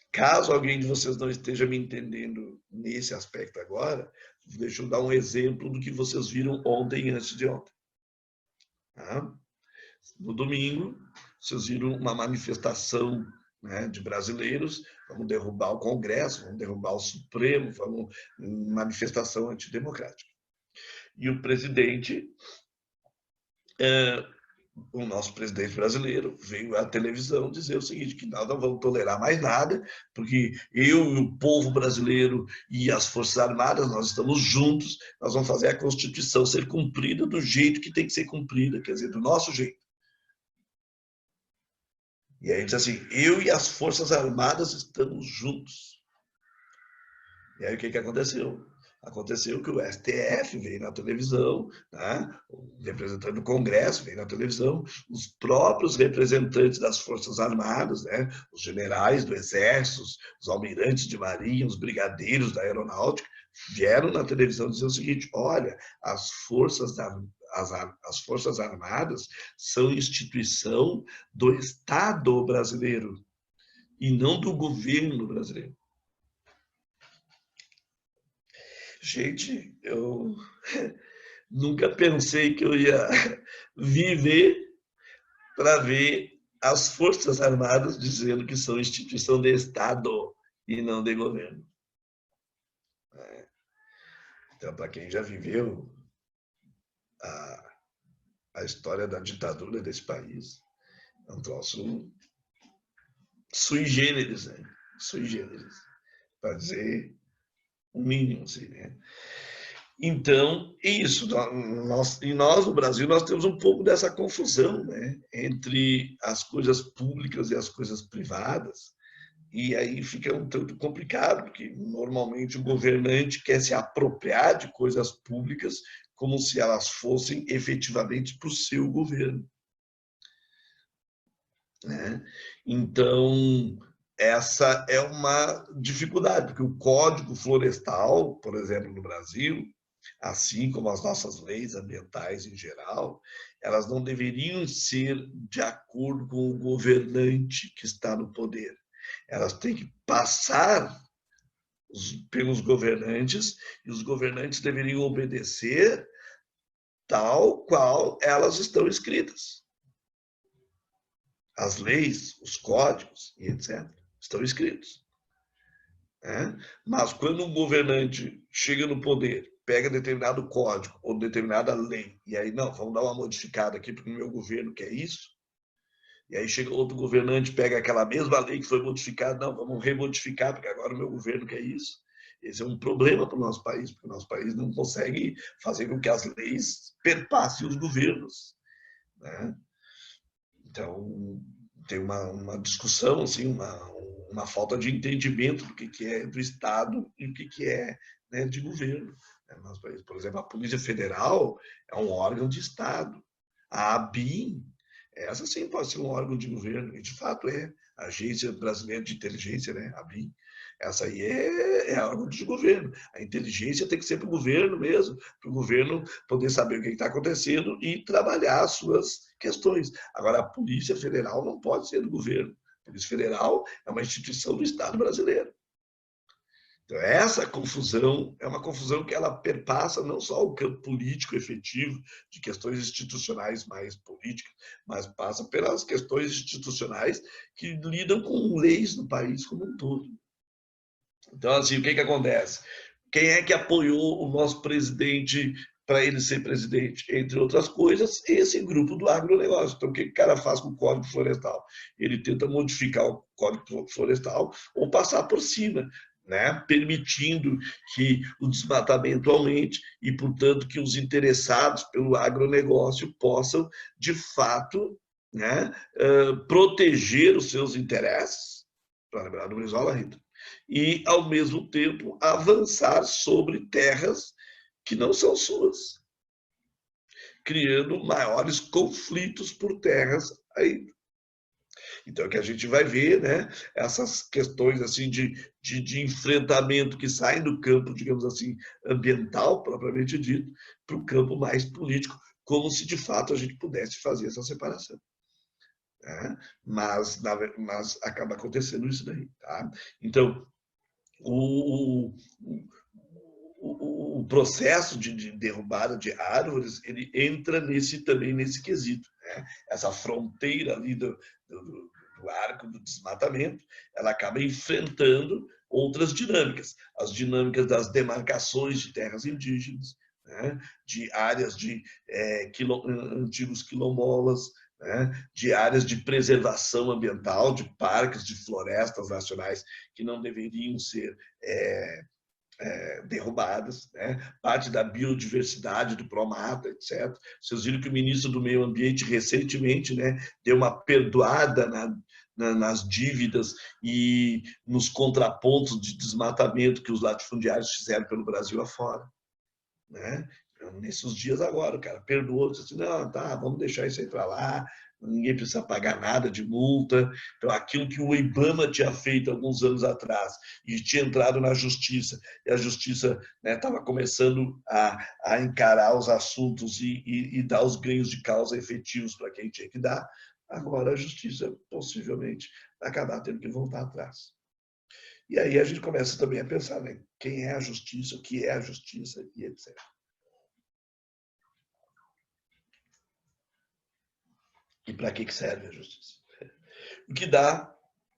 Caso alguém de vocês não esteja me entendendo nesse aspecto agora, deixa eu dar um exemplo do que vocês viram ontem e antes de ontem. Tá? No domingo, vocês viram uma manifestação, né, de brasileiros: vamos derrubar o Congresso, vamos derrubar o Supremo, vamos manifestação antidemocrática. E o presidente, o nosso presidente brasileiro, veio à televisão dizer o seguinte: que nós não vamos tolerar mais nada, porque eu e o povo brasileiro e as Forças Armadas, nós estamos juntos, nós vamos fazer a Constituição ser cumprida do jeito que tem que ser cumprida, quer dizer, do nosso jeito. E aí diz assim, eu e as Forças Armadas estamos juntos. E aí o que aconteceu? Aconteceu que o STF veio na televisão, né? O representante do Congresso veio na televisão, os próprios representantes das Forças Armadas, né? Os generais do Exército, os almirantes de marinha, os brigadeiros da aeronáutica, vieram na televisão dizer o seguinte, olha, as Forças Armadas são instituição do Estado brasileiro e não do governo brasileiro. Gente, eu nunca pensei que eu ia viver para ver as Forças Armadas dizendo que são instituição de Estado e não de governo. Então, para quem já viveu a história da ditadura desse país, é um troço sui generis, né? Sui generis, para dizer o mínimo, assim, né? Então, isso, nós no Brasil, nós temos um pouco dessa confusão, né, entre as coisas públicas e as coisas privadas, e aí fica um tanto complicado, porque normalmente o governante quer se apropriar de coisas públicas como se elas fossem efetivamente para o seu governo, né? Então, essa é uma dificuldade, porque o Código Florestal, por exemplo, no Brasil, assim como as nossas leis ambientais em geral, elas não deveriam ser de acordo com o governante que está no poder. Elas têm que passar pelos governantes e os governantes deveriam obedecer tal qual elas estão escritas. As leis, os códigos e etc. estão escritos. Mas quando um governante chega no poder, pega determinado código ou determinada lei, e aí, não, vamos dar uma modificada aqui porque o meu governo quer isso, e aí chega outro governante, pega aquela mesma lei que foi modificada, não, vamos remodificar porque agora o meu governo quer isso. Esse é um problema para o nosso país, porque o nosso país não consegue fazer com que as leis perpassem os governos, né? Então, tem uma discussão, assim, uma falta de entendimento do que é do Estado e o que é, né, de governo. No nosso país, por exemplo, a Polícia Federal é um órgão de Estado. A ABIN, essa sim pode ser um órgão de governo, e de fato é. A Agência Brasileira de Inteligência, né, a ABIN, essa aí é órgão de governo. A inteligência tem que ser para o governo mesmo, para o governo poder saber o que está acontecendo e trabalhar as suas questões. Agora, a Polícia Federal não pode ser do governo. A Polícia Federal é uma instituição do Estado brasileiro. Então, essa confusão é uma confusão que ela perpassa não só o campo político efetivo, de questões institucionais mais políticas, mas passa pelas questões institucionais que lidam com leis no país como um todo. Então, assim, o que acontece? Quem é que apoiou o nosso presidente para ele ser presidente? Entre outras coisas, esse grupo do agronegócio. Então, o que o cara faz com o Código Florestal? Ele tenta modificar o Código Florestal ou passar por cima, né? Permitindo que o desmatamento aumente e, portanto, que os interessados pelo agronegócio possam, de fato, né, proteger os seus interesses, para lembrar do Brizola, Rita, e, ao mesmo tempo, avançar sobre terras que não são suas, criando maiores conflitos por terras ainda. Então, que a gente vai ver, né, essas questões assim de enfrentamento que saem do campo, digamos assim, ambiental, propriamente dito, para o campo mais político, como se de fato a gente pudesse fazer essa separação. Né? Mas acaba acontecendo isso daí. Tá? Então, o processo de derrubada de árvores, ele entra também nesse quesito. Né? Essa fronteira ali do arco do desmatamento, ela acaba enfrentando outras dinâmicas. As dinâmicas das demarcações de terras indígenas, né? De áreas de antigos quilombolas, né? De áreas de preservação ambiental, de parques, de florestas nacionais que não deveriam ser derrubadas, né? Parte da biodiversidade do Promata, etc. Vocês viram que o ministro do Meio Ambiente recentemente, né, deu uma perdoada nas dívidas e nos contrapontos de desmatamento que os latifundiários fizeram pelo Brasil afora, né? Nesses dias agora, o cara perdoou, disse assim, não, tá, vamos deixar isso aí para lá, ninguém precisa pagar nada de multa. Então, aquilo que o IBAMA tinha feito alguns anos atrás e tinha entrado na justiça, e a justiça estava começando a encarar os assuntos e dar os ganhos de causa efetivos para quem tinha que dar, agora a justiça possivelmente vai acabar tendo que voltar atrás. E aí a gente começa também a pensar, né, quem é a justiça, o que é a justiça e etc. E para que serve a justiça? O que dá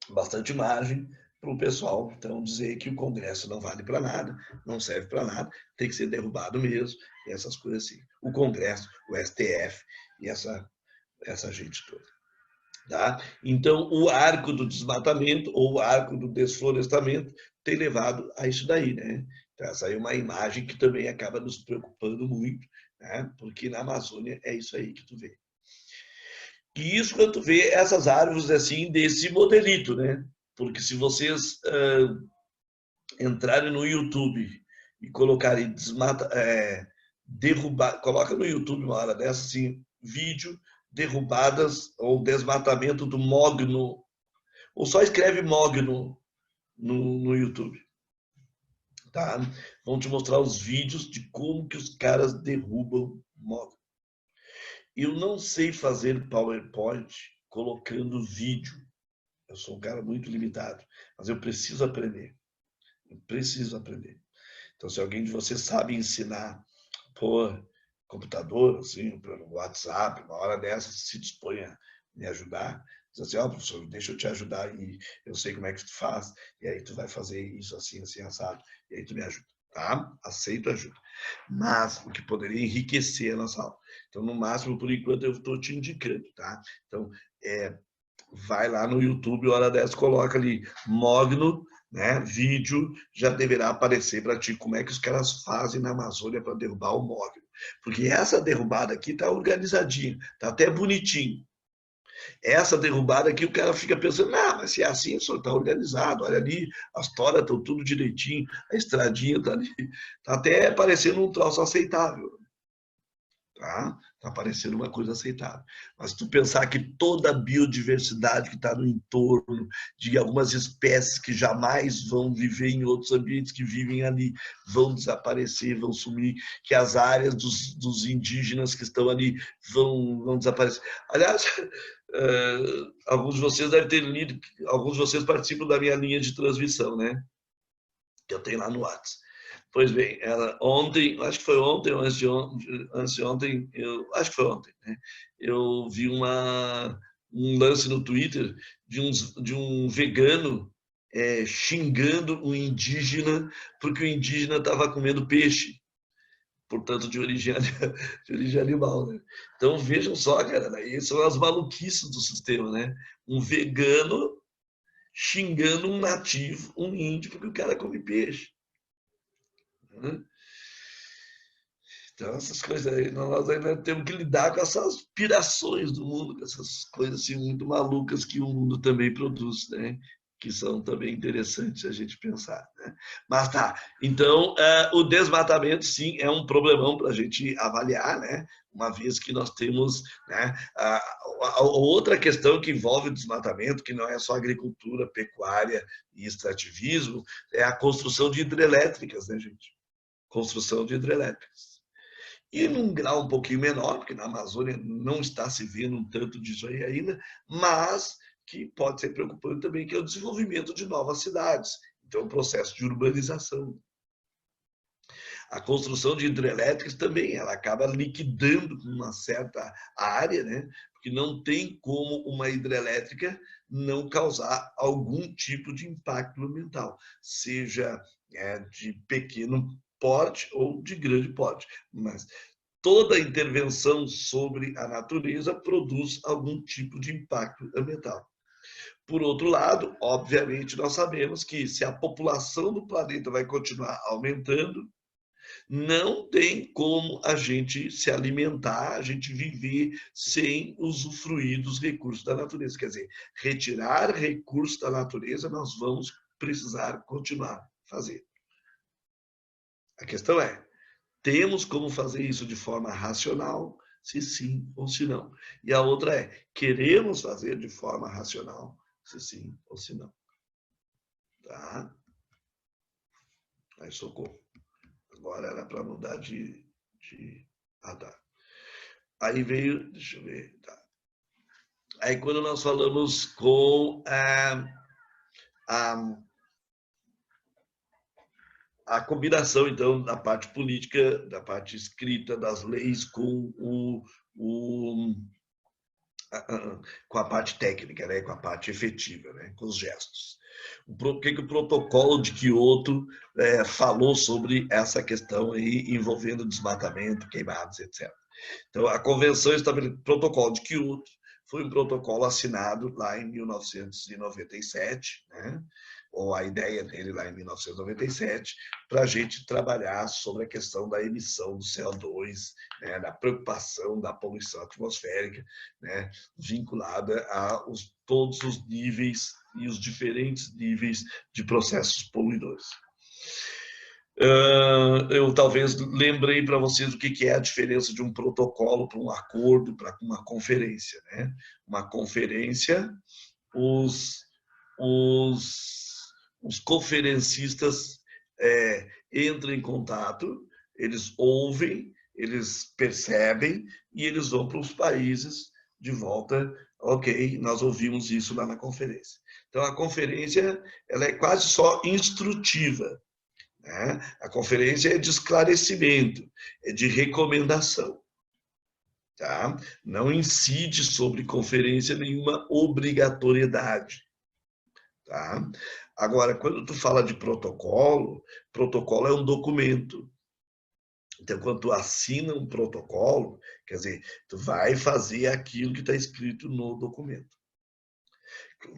bastante margem para o pessoal, então, dizer que o Congresso não vale para nada, não serve para nada, tem que ser derrubado mesmo, e essas coisas assim. O Congresso, o STF e essa gente toda. Tá? Então, o arco do desmatamento ou o arco do desflorestamento tem levado a isso daí, né? Então, essa aí é uma imagem que também acaba nos preocupando muito, né? Porque na Amazônia é isso aí que tu vê. E isso quando tu vê essas árvores assim, desse modelito, né? Porque se vocês entrarem no YouTube e colocarem derrubar, coloca no YouTube uma hora dessa assim, vídeo derrubadas ou desmatamento do mogno, ou só escreve mogno no YouTube. Tá? Vão te mostrar os vídeos de como que os caras derrubam mogno. Eu não sei fazer PowerPoint colocando vídeo. Eu sou um cara muito limitado, mas eu preciso aprender. Eu preciso aprender. Então, se alguém de vocês sabe ensinar por computador, assim, pelo WhatsApp, uma hora dessas, se dispõe a me ajudar, diz assim, ó, professor, deixa eu te ajudar e eu sei como é que tu faz, e aí tu vai fazer isso assim, assim, assado, e aí tu me ajuda, tá? Aceito ajuda. Mas o que poderia enriquecer a nossa aula. Então, no máximo, por enquanto, eu estou te indicando, tá? Então, vai lá no YouTube, hora dessa, coloca ali mogno, né, vídeo, já deverá aparecer para ti como é que os caras fazem na Amazônia para derrubar o mogno. Porque essa derrubada aqui tá organizadinha, tá até bonitinho. Essa derrubada aqui, o cara fica pensando, não, mas se é assim, só tá organizado, olha ali, as toras estão tudo direitinho, a estradinha tá ali, tá até parecendo um troço aceitável. Tá? Tá parecendo uma coisa aceitável. Mas se tu pensar que toda a biodiversidade que está no entorno, de algumas espécies que jamais vão viver em outros ambientes que vivem ali, vão desaparecer, vão sumir, que as áreas dos indígenas que estão ali vão desaparecer. Aliás, alguns de vocês devem ter lido, alguns de vocês participam da minha linha de transmissão, né? Que eu tenho lá no WhatsApp. Pois bem, ontem, acho que foi ontem ou antes de ontem, acho que foi ontem, né? Eu vi um lance no Twitter de um vegano xingando um indígena porque o indígena estava comendo peixe, portanto de origem animal, né? Então vejam só, cara, aí são as maluquices do sistema, né? Um vegano xingando um nativo, um índio, porque o cara come peixe. Então, essas coisas aí, nós ainda temos que lidar com essas pirações do mundo, com essas coisas assim, muito malucas que o mundo também produz, né? Que são também interessantes a gente pensar. Né? Mas tá, então, o desmatamento, sim, é um problemão para a gente avaliar, né? Uma vez que nós temos, né, a outra questão que envolve o desmatamento, que não é só agricultura, pecuária e extrativismo, é a construção de hidrelétricas, né, gente? Construção de hidrelétricas. E num grau um pouquinho menor, porque na Amazônia não está se vendo um tanto disso aí ainda, mas que pode ser preocupante também, que é o desenvolvimento de novas cidades. Então, o processo de urbanização. A construção de hidrelétricas também, ela acaba liquidando uma certa área, né? Porque não tem como uma hidrelétrica não causar algum tipo de impacto ambiental, seja de pequeno porte ou de grande porte. Mas toda intervenção sobre a natureza produz algum tipo de impacto ambiental. Por outro lado, obviamente, nós sabemos que se a população do planeta vai continuar aumentando, Não tem como a gente se alimentar, a gente viver sem usufruir dos recursos da natureza. Quer dizer, retirar recursos da natureza, nós vamos precisar continuar fazer. A questão é, temos como fazer isso de forma racional, se sim ou se não. E a outra é, queremos fazer de forma racional, se sim ou se não. Tá? Aí, socorro. Agora era para mudar de... Ah, tá. Aí veio, deixa eu ver, tá. Aí quando nós falamos com a combinação, então, da parte política, da parte escrita, das leis com com a parte técnica, né? Com a parte efetiva, né? Com os gestos. O que o protocolo de Kyoto falou sobre essa questão aí envolvendo desmatamento, queimados, etc. Então, a convenção estabeleceu o protocolo de Kyoto, foi um protocolo assinado lá em 1997, né? Ou a ideia dele lá em 1997, para a gente trabalhar sobre a questão da emissão do CO2, né? Da preocupação da poluição atmosférica, né? Vinculada a todos os níveis e os diferentes níveis de processos poluidores. Eu talvez lembrei para vocês o que é a diferença de um protocolo para um acordo, para uma conferência, né? Uma conferência, os conferencistas entram em contato, eles ouvem, eles percebem e eles vão para os países de volta. Ok, nós ouvimos isso lá na conferência. Então, a conferência ela é quase só instrutiva. Né? A conferência é de esclarecimento, é de recomendação. Tá? Não incide sobre conferência nenhuma obrigatoriedade. Tá? Agora, quando tu fala de protocolo, protocolo é um documento. Então, quando tu assina um protocolo, quer dizer, tu vai fazer aquilo que está escrito no documento.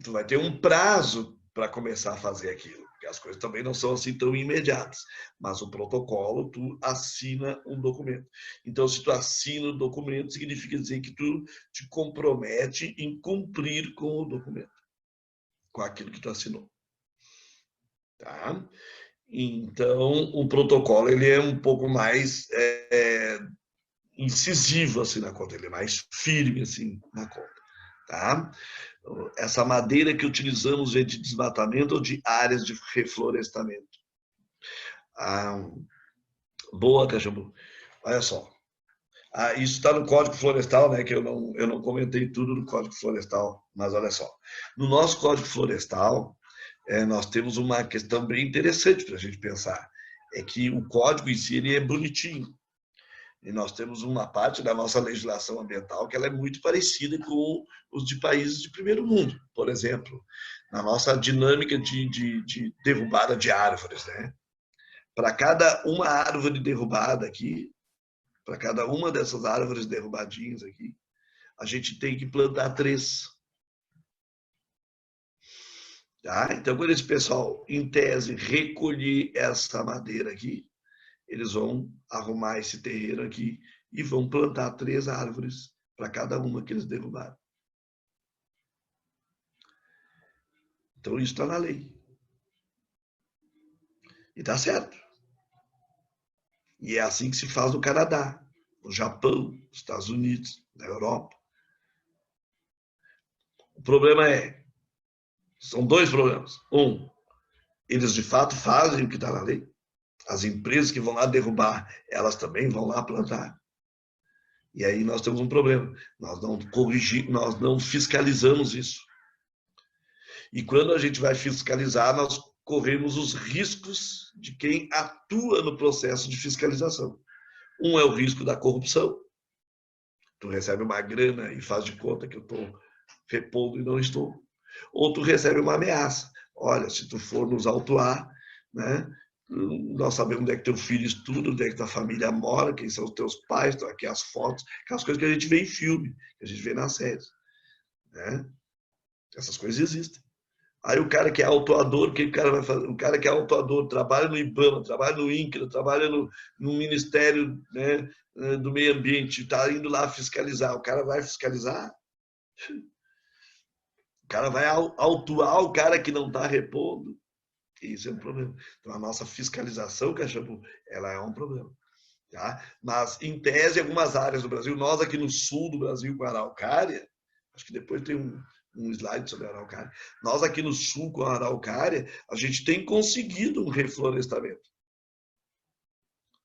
Tu vai ter um prazo para começar a fazer aquilo, porque as coisas também não são assim tão imediatas. Mas o protocolo, tu assina um documento. Então, se tu assina o documento, significa dizer que tu te compromete em cumprir com o documento, com aquilo que tu assinou. Tá? Então, o protocolo ele é um pouco mais incisivo assim na conta, ele é mais firme assim na conta. Tá? Essa madeira que utilizamos é de desmatamento ou de áreas de reflorestamento. Boa, Cachambu. Olha só. Isso está no Código Florestal, né? Que eu não comentei tudo no Código Florestal, mas olha só. No nosso Código Florestal, nós temos uma questão bem interessante para a gente pensar. É que o código em si ele é bonitinho. E nós temos uma parte da nossa legislação ambiental que ela é muito parecida com os de países de primeiro mundo. Por exemplo, na nossa dinâmica de derrubada de árvores, né? Para cada uma árvore derrubada aqui, para cada uma dessas árvores derrubadinhas aqui, a gente tem que plantar 3. Tá? Então, quando esse pessoal, em tese, recolher essa madeira aqui, eles vão arrumar esse terreiro aqui e vão plantar 3 árvores para cada uma que eles derrubaram. Então, isso está na lei. E está certo. E é assim que se faz no Canadá, no Japão, nos Estados Unidos, na Europa. O problema são 2 problemas. Eles de fato fazem o que está na lei. As empresas que vão lá derrubar, elas também vão lá plantar. E aí nós temos um problema. Nós não fiscalizamos isso. E quando a gente vai fiscalizar, nós corremos os riscos de quem atua no processo de fiscalização. É o risco da corrupção. Tu recebe uma grana e faz de conta que eu estou repondo e não estou. Ou tu recebe uma ameaça. Olha, se tu for nos autuar, né, nós sabemos onde é que teu filho estuda, onde é que tua família mora, quem são os teus pais, estão aqui as fotos, aquelas coisas que a gente vê em filme, que a gente vê nas séries. Né? Essas coisas existem. Aí o cara que é autuador, o que o cara vai fazer? O cara que é autuador trabalha no IBAMA, trabalha no INCRA, trabalha no Ministério, né, do Meio Ambiente, está indo lá fiscalizar. O cara vai fiscalizar? O cara vai autuar o cara que não está repondo? Isso é um problema. Então, a nossa fiscalização, Caxambu, ela é um problema. Tá? Mas, em tese, em algumas áreas do Brasil, nós aqui no sul do Brasil, com a araucária, acho que depois tem um slide sobre a araucária, nós aqui no sul, com a araucária, a gente tem conseguido um reflorestamento.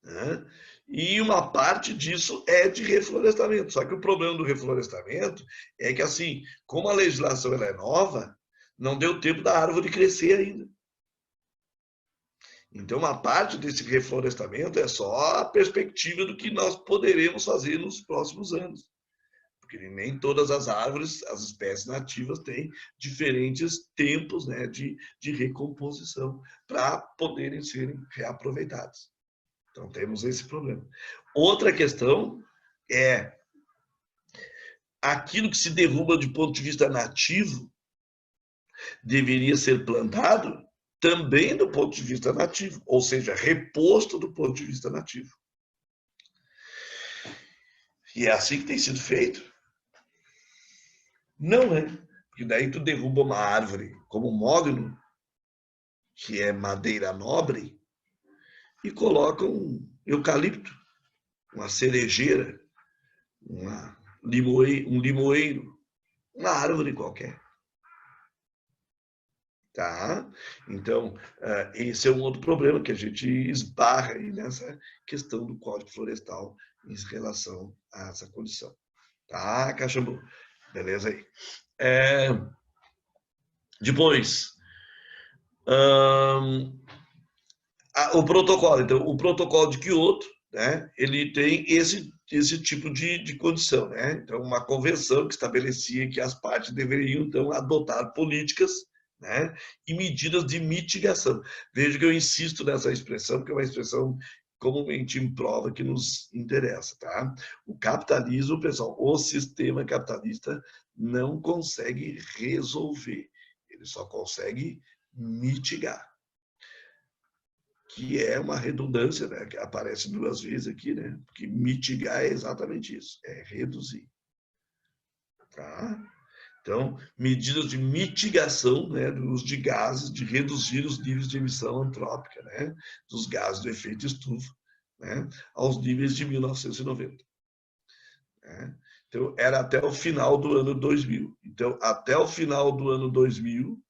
Né? E uma parte disso é de reflorestamento. Só que o problema do reflorestamento é que, assim, como a legislação ela é nova, não deu tempo da árvore crescer ainda. Então, uma parte desse reflorestamento é só a perspectiva do que nós poderemos fazer nos próximos anos. Porque nem todas as árvores, as espécies nativas, têm diferentes tempos, né, de recomposição para poderem serem reaproveitadas. Então, temos esse problema. Outra questão é aquilo que se derruba de ponto de vista nativo deveria ser plantado também do ponto de vista nativo, ou seja, reposto do ponto de vista nativo. E é assim que tem sido feito? Não é. Porque daí tu derruba uma árvore como o mogno, que é madeira nobre, e coloca um eucalipto, uma cerejeira, um limoeiro, uma árvore qualquer. Tá? Então, esse é um outro problema que a gente esbarra aí nessa questão do Código Florestal em relação a essa condição. Tá, Caxambu? Beleza aí. Depois, o protocolo. Então, o protocolo de Kyoto, né, ele tem esse tipo de condição. Né? Então, uma convenção que estabelecia que as partes deveriam, então, adotar políticas, né, e medidas de mitigação. Veja que eu insisto nessa expressão, porque é uma expressão comumente em prova que nos interessa. Tá? O capitalismo, pessoal, o sistema capitalista não consegue resolver, ele só consegue mitigar. Que é uma redundância, né, que aparece duas vezes aqui, né? Porque mitigar é exatamente isso, é reduzir. Tá? Então, medidas de mitigação, né, do uso de gases, de reduzir os níveis de emissão antrópica, né, dos gases do efeito estufa, né, aos níveis de 1990. Né? Então, era até o final do ano 2000. Então, até o final do ano 2000,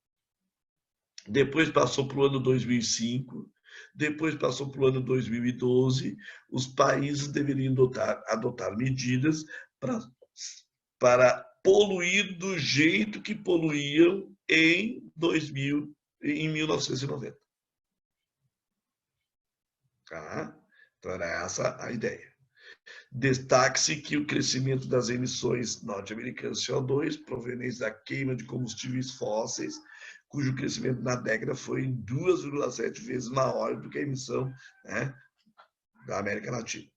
depois passou para o ano 2005, depois passou para o ano 2012, os países deveriam adotar medidas para poluir do jeito que poluíam em 1990. Tá? Então, era essa a ideia. Destaque-se que o crescimento das emissões norte-americanas de CO2, provenientes da queima de combustíveis fósseis, cujo crescimento na década foi 2,7 vezes maior do que a emissão, né, da América Latina.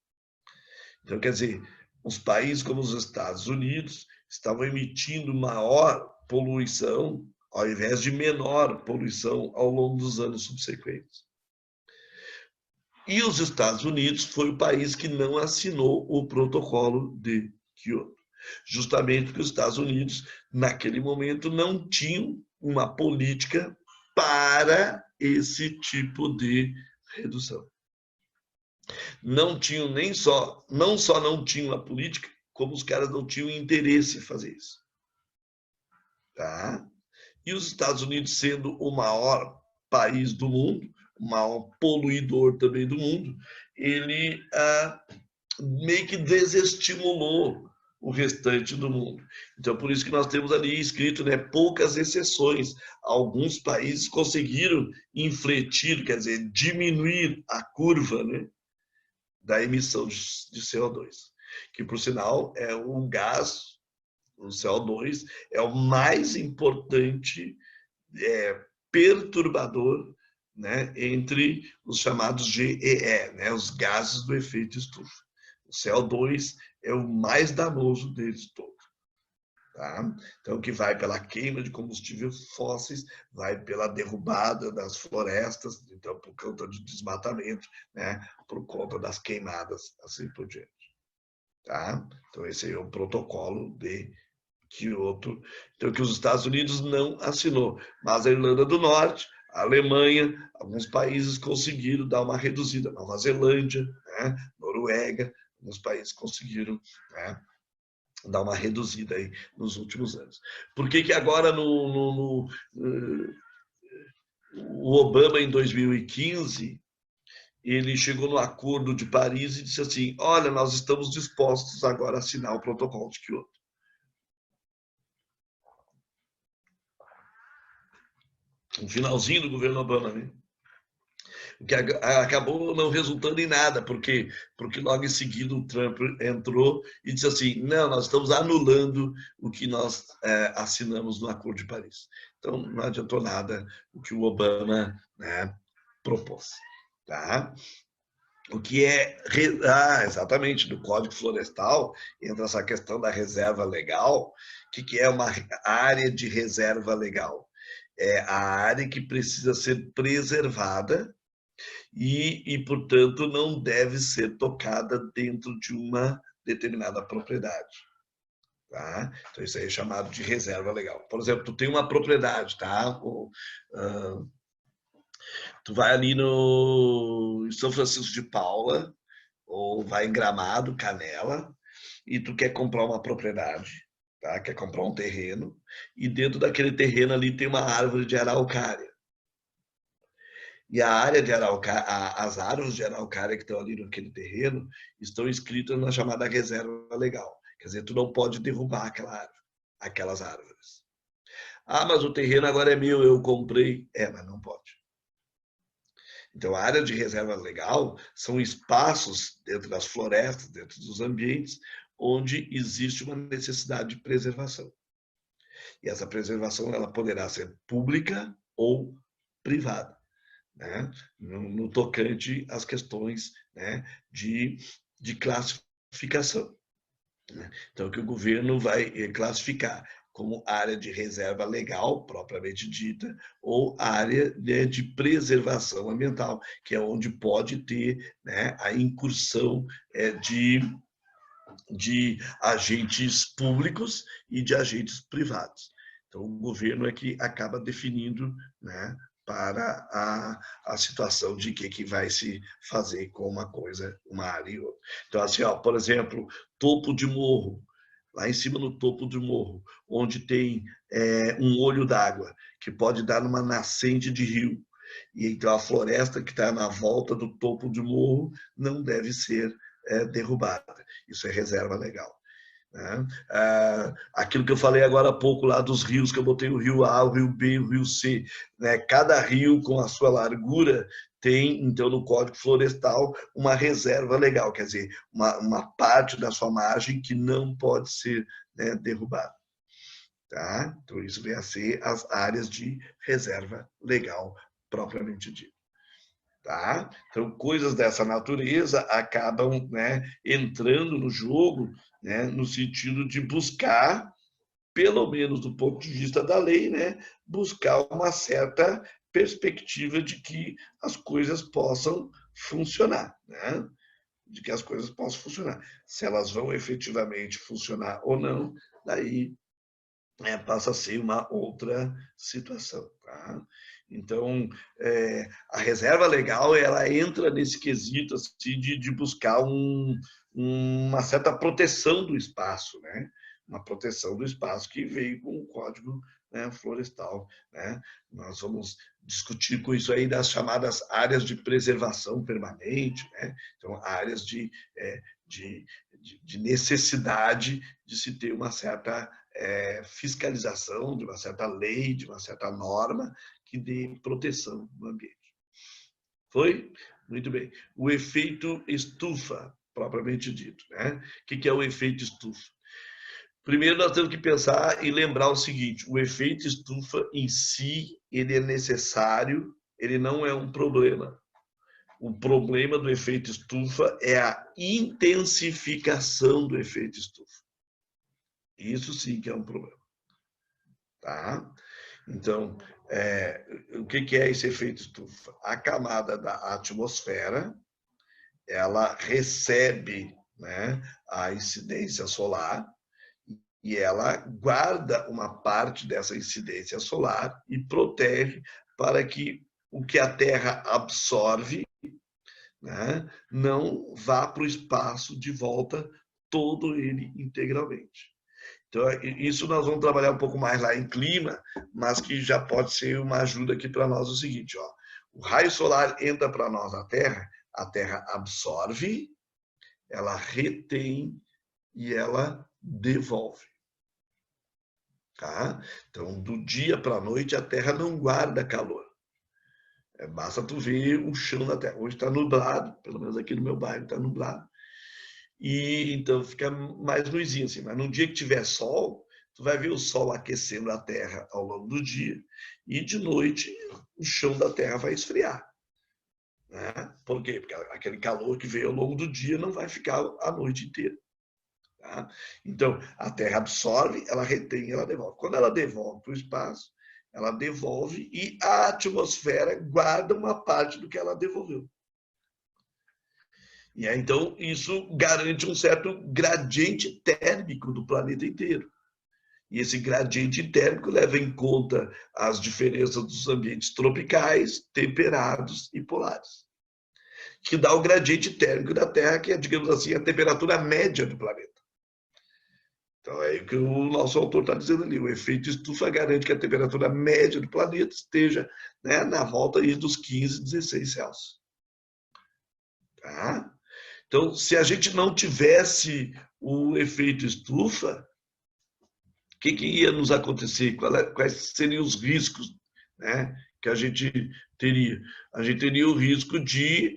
Então, quer dizer, os países como os Estados Unidos estavam emitindo maior poluição ao invés de menor poluição ao longo dos anos subsequentes. E os Estados Unidos foi o país que não assinou o protocolo de Kyoto. Justamente porque os Estados Unidos, naquele momento, não tinham uma política para esse tipo de redução. Não tinham não só não tinham a política, como os caras não tinham interesse em fazer isso. Tá? E os Estados Unidos, sendo o maior país do mundo, o maior poluidor também do mundo, ele meio que desestimulou o restante do mundo. Então, por isso que nós temos ali escrito, né, poucas exceções. Alguns países conseguiram infletir, quer dizer, diminuir a curva, né, da emissão de CO2, que, por sinal, é um gás, o CO2, é o mais importante perturbador, né, entre os chamados GEE, né, os gases do efeito estufa. O CO2 é o mais danoso deles todos. Tá? Então, que vai pela queima de combustíveis fósseis, vai pela derrubada das florestas, então, por conta de desmatamento, né? Por conta das queimadas, assim por diante. Tá? Então, esse é o protocolo de Kyoto, então, que os Estados Unidos não assinou, mas a Irlanda do Norte, a Alemanha, alguns países conseguiram dar uma reduzida, Nova Zelândia, né? Noruega, alguns países conseguiram, né? Dar uma reduzida aí nos últimos anos. Por que agora o Obama, em 2015, ele chegou no Acordo de Paris e disse assim, olha, nós estamos dispostos agora a assinar o protocolo de Kyoto. No finalzinho do governo Obama, né? O que acabou não resultando em nada, porque logo em seguida o Trump entrou e disse assim, não, nós estamos anulando o que nós assinamos no Acordo de Paris. Então, não adiantou nada o que o Obama, né, propôs. Tá? O que é... exatamente, do Código Florestal entra essa questão da reserva legal. O que é uma área de reserva legal? É a área que precisa ser preservada e, portanto, não deve ser tocada dentro de uma determinada propriedade. Tá? Então, isso aí é chamado de reserva legal. Por exemplo, tu tem uma propriedade, tá? Tu vai ali no São Francisco de Paula, ou vai em Gramado, Canela, e tu quer comprar uma propriedade, tá? Quer comprar um terreno, e dentro daquele terreno ali tem uma árvore de araucária. E a área de araucária, as árvores de araucária que estão ali naquele terreno estão inscritas na chamada reserva legal. Quer dizer, tu não pode derrubar aquelas árvores. Ah, mas o terreno agora é meu, eu comprei. Mas não pode. Então, a área de reserva legal são espaços dentro das florestas, dentro dos ambientes, onde existe uma necessidade de preservação. E essa preservação ela poderá ser pública ou privada. Né, no tocante às questões, né, de classificação. Né? Então, que o governo vai classificar como área de reserva legal, propriamente dita, ou área, né, de preservação ambiental, que é onde pode ter, né, a incursão de agentes públicos e de agentes privados. Então, o governo é que acaba definindo, né, para a situação de que vai se fazer com uma coisa, uma área e outra. Então, assim, ó, por exemplo, topo de morro, lá em cima no topo do morro, onde tem um olho d'água, que pode dar numa nascente de rio. E então a floresta que está na volta do topo de morro não deve ser derrubada. Isso é reserva legal. Né? Aquilo que eu falei agora há pouco lá dos rios, que eu botei o rio A, o rio B, o rio C, né? Cada rio com a sua largura tem, então, no Código Florestal, uma reserva legal, quer dizer, uma parte da sua margem que não pode ser, né, derrubada. Tá? Então, isso vem a ser as áreas de reserva legal, propriamente dito. Tá? Então, coisas dessa natureza acabam, né, entrando no jogo, né, no sentido de buscar, pelo menos do ponto de vista da lei, né, buscar uma certa perspectiva de que as coisas possam funcionar, né? De que as coisas possam funcionar. Se elas vão efetivamente funcionar ou não, daí passa a ser uma outra situação. Tá? Então, a reserva legal ela entra nesse quesito assim, de buscar uma certa proteção do espaço, né? Uma proteção do espaço que veio com o Código, né, Florestal. Né? Nós vamos discutir com isso aí das chamadas áreas de preservação permanente, né? Então, áreas de necessidade de se ter uma certa fiscalização, de uma certa lei, de uma certa norma que dê proteção no ambiente. Foi? Muito bem. O efeito estufa, propriamente dito. Né? O que é o efeito estufa? Primeiro, nós temos que pensar e lembrar o seguinte, o efeito estufa em si, ele é necessário, ele não é um problema. O problema do efeito estufa é a intensificação do efeito estufa. Isso sim que é um problema. Tá? Então, o que é esse efeito estufa? A camada da atmosfera, ela recebe, né, a incidência solar e ela guarda uma parte dessa incidência solar e protege para que o que a Terra absorve, né, não vá para o espaço de volta todo ele integralmente. Então, isso nós vamos trabalhar um pouco mais lá em clima, mas que já pode ser uma ajuda aqui para nós o seguinte, ó. O raio solar entra para nós na Terra, a Terra absorve, ela retém e ela devolve. Tá? Então, do dia para a noite, a Terra não guarda calor. Basta tu ver o chão da Terra. Hoje está nublado, pelo menos aqui no meu bairro está nublado. E então fica mais luzinho assim. Mas no dia que tiver sol, tu vai ver o sol aquecendo a Terra ao longo do dia. E de noite, o chão da Terra vai esfriar. Né? Por quê? Porque aquele calor que veio ao longo do dia não vai ficar a noite inteira. Tá? Então, a Terra absorve, ela retém, ela devolve. Quando ela devolve para o espaço, ela devolve e a atmosfera guarda uma parte do que ela devolveu. E aí, então, isso garante um certo gradiente térmico do planeta inteiro. E esse gradiente térmico leva em conta as diferenças dos ambientes tropicais, temperados e polares, que dá o gradiente térmico da Terra, que é, digamos assim, a temperatura média do planeta. Então, é o que o nosso autor está dizendo ali. O efeito estufa garante que a temperatura média do planeta esteja, né, na volta aí dos 15, 16 Celsius. Tá? Então, se a gente não tivesse o efeito estufa, o que ia nos acontecer? Quais seriam os riscos, né, que a gente teria? A gente teria o risco de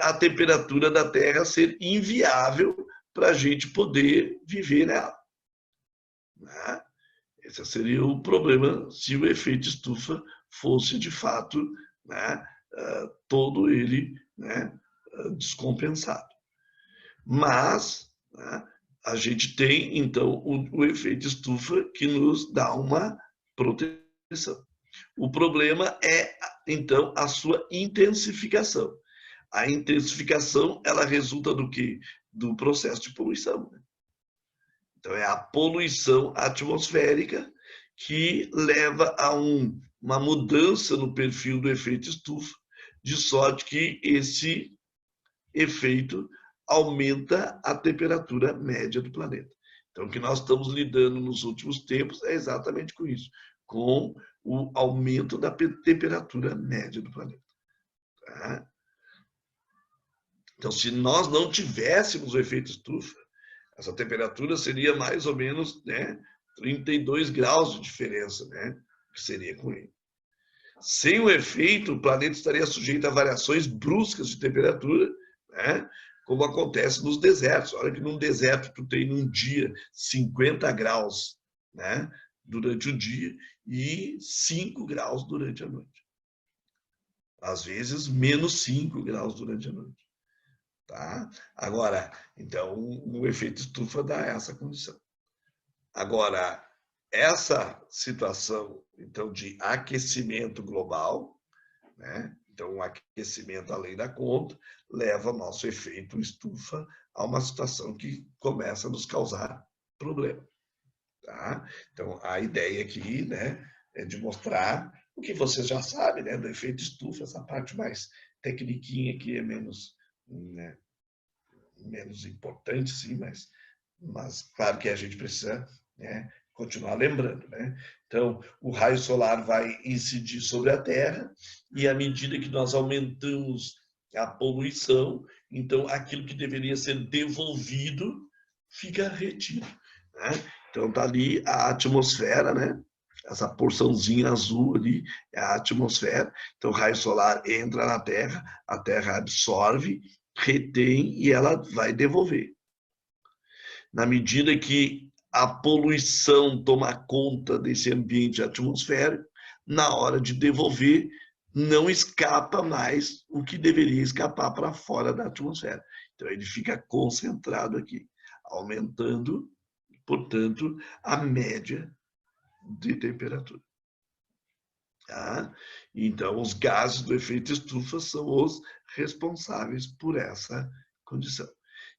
a temperatura da Terra ser inviável para a gente poder viver nela. Né? Esse seria o problema se o efeito estufa fosse, de fato, né, todo ele, né, descompensado. Mas, né, a gente tem, então, o efeito estufa que nos dá uma proteção. O problema é, então, a sua intensificação. A intensificação, ela resulta do quê? Do processo de poluição. Né? Então, é a poluição atmosférica que leva a uma mudança no perfil do efeito estufa, de sorte que esse efeito aumenta a temperatura média do planeta. Então, o que nós estamos lidando nos últimos tempos é exatamente com isso, com o aumento da temperatura média do planeta. Tá? Então, se nós não tivéssemos o efeito estufa, essa temperatura seria mais ou menos, né, 32 graus de diferença, né, que seria com ele. Sem o efeito, o planeta estaria sujeito a variações bruscas de temperatura, né, como acontece nos desertos. Olha que num deserto tu tem num dia 50 graus, né, durante o dia e 5 graus durante a noite. Às vezes, menos 5 graus durante a noite. Tá? Agora, então, o efeito estufa dá essa condição. Agora, essa situação, então, de aquecimento global, né? Então, o aquecimento além da conta, leva o nosso efeito estufa a uma situação que começa a nos causar problema. Tá? Então, a ideia aqui, né, é de mostrar o que vocês já sabem, né, do efeito estufa, essa parte mais tecniquinha aqui é menos, né, menos importante, sim, mas claro que a gente precisa, né, continuar lembrando. Né? Então, o raio solar vai incidir sobre a Terra e à medida que nós aumentamos a poluição, então aquilo que deveria ser devolvido fica retido. Né? Então, está ali a atmosfera, né? Essa porçãozinha azul ali é a atmosfera. Então, o raio solar entra na Terra, a Terra absorve, retém e ela vai devolver. Na medida que a poluição toma conta desse ambiente atmosférico, na hora de devolver, não escapa mais o que deveria escapar para fora da atmosfera. Então, ele fica concentrado aqui, aumentando portanto, a média de temperatura. Tá? Então, os gases do efeito estufa são os responsáveis por essa condição.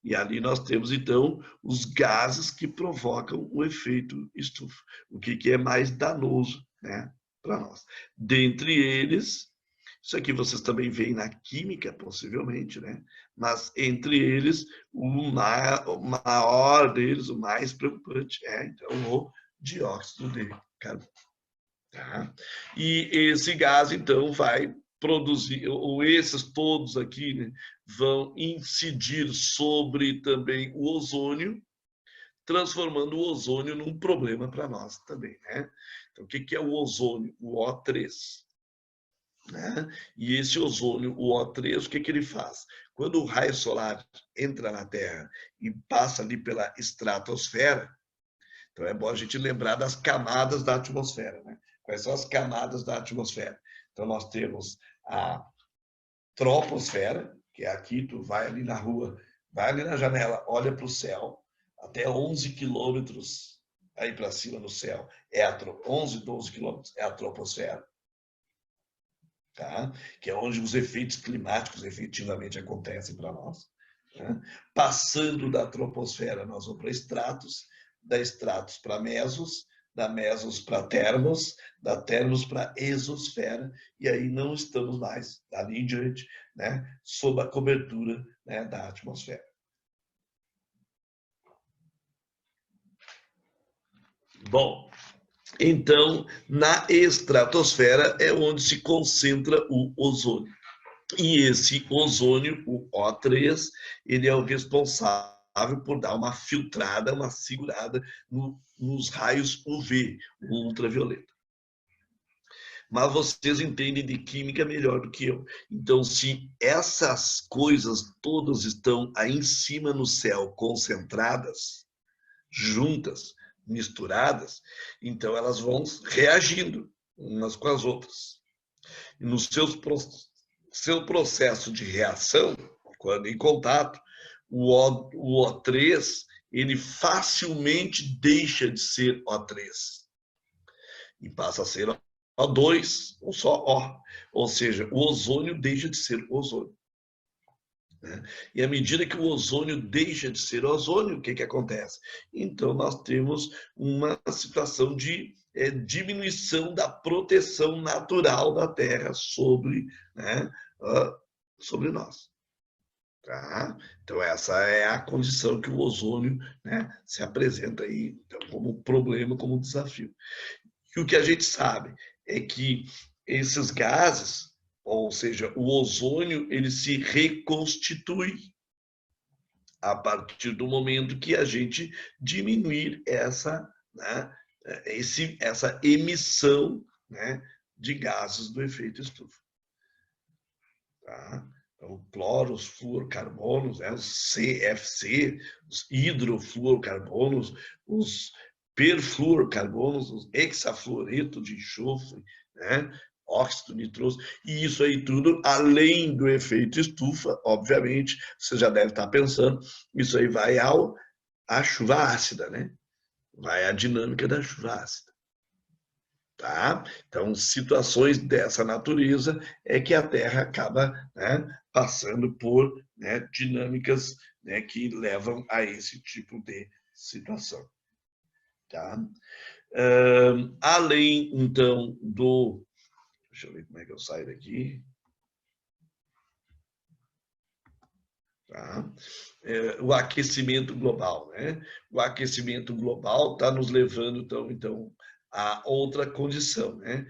E ali nós temos, então, os gases que provocam o efeito estufa. O que é mais danoso, né, para nós. Dentre eles, isso aqui vocês também veem na química, possivelmente, né? Mas entre eles, o maior deles, o mais preocupante, é, então, o dióxido de carbono. Tá? E esse gás, então, vai produzir, ou esses todos aqui, né, vão incidir sobre também o ozônio, transformando o ozônio num problema para nós também, né? Então, o que é o ozônio? O O3. Né? E esse ozônio, o O3, o que ele faz? Quando o raio solar entra na Terra e passa ali pela estratosfera, então é bom a gente lembrar das camadas da atmosfera, né? Quais são as camadas da atmosfera? Então nós temos a troposfera, que é aqui, tu vai ali na rua, vai ali na janela, olha para o céu, até 11 quilômetros aí para cima no céu, 11, 12 quilômetros, é a troposfera. Tá? Que é onde os efeitos climáticos efetivamente acontecem para nós. Né? Passando da troposfera, nós vamos para estratos, da estratos para mesos, da mesos para termos, da termos para exosfera, e aí não estamos mais, dali em diante, né, sob a cobertura, né, da atmosfera. Bom, então, na estratosfera é onde se concentra o ozônio. E esse ozônio, o O3, ele é o responsável por dar uma filtrada, uma segurada nos raios UV, o ultravioleta. Mas vocês entendem de química melhor do que eu. Então, se essas coisas todas estão aí em cima no céu, concentradas, juntas, misturadas, então elas vão reagindo umas com as outras. E nos seu processo de reação, quando em contato, o O3 ele facilmente deixa de ser O3 e passa a ser O2, ou só O. Ou seja, o ozônio deixa de ser ozônio. Né? E à medida que o ozônio deixa de ser ozônio, o que acontece? Então, nós temos uma situação de diminuição da proteção natural da Terra sobre, né, sobre nós. Tá? Então, essa é a condição que o ozônio, né, se apresenta aí então, como problema, como desafio. E o que a gente sabe é que esses gases, ou seja, o ozônio, ele se reconstitui a partir do momento que a gente diminuir essa, né, essa emissão, né, de gases do efeito estufa. Tá? Então, cloros, fluorcarbonos, né, os CFC, os hidrofluorcarbonos, os perfluorcarbonos, os hexafluoreto de enxofre, né, óxido nitroso, e isso aí tudo, além do efeito estufa, obviamente, você já deve estar pensando, isso aí vai à chuva ácida, né? Vai à dinâmica da chuva ácida. Tá? Então, situações dessa natureza é que a Terra acaba, né, passando por, né, dinâmicas, né, que levam a esse tipo de situação. Tá? Além, então, do... Deixa eu ver como é que eu saio daqui. Tá? O aquecimento global. Né? O aquecimento global está nos levando, então, a outra condição. Né?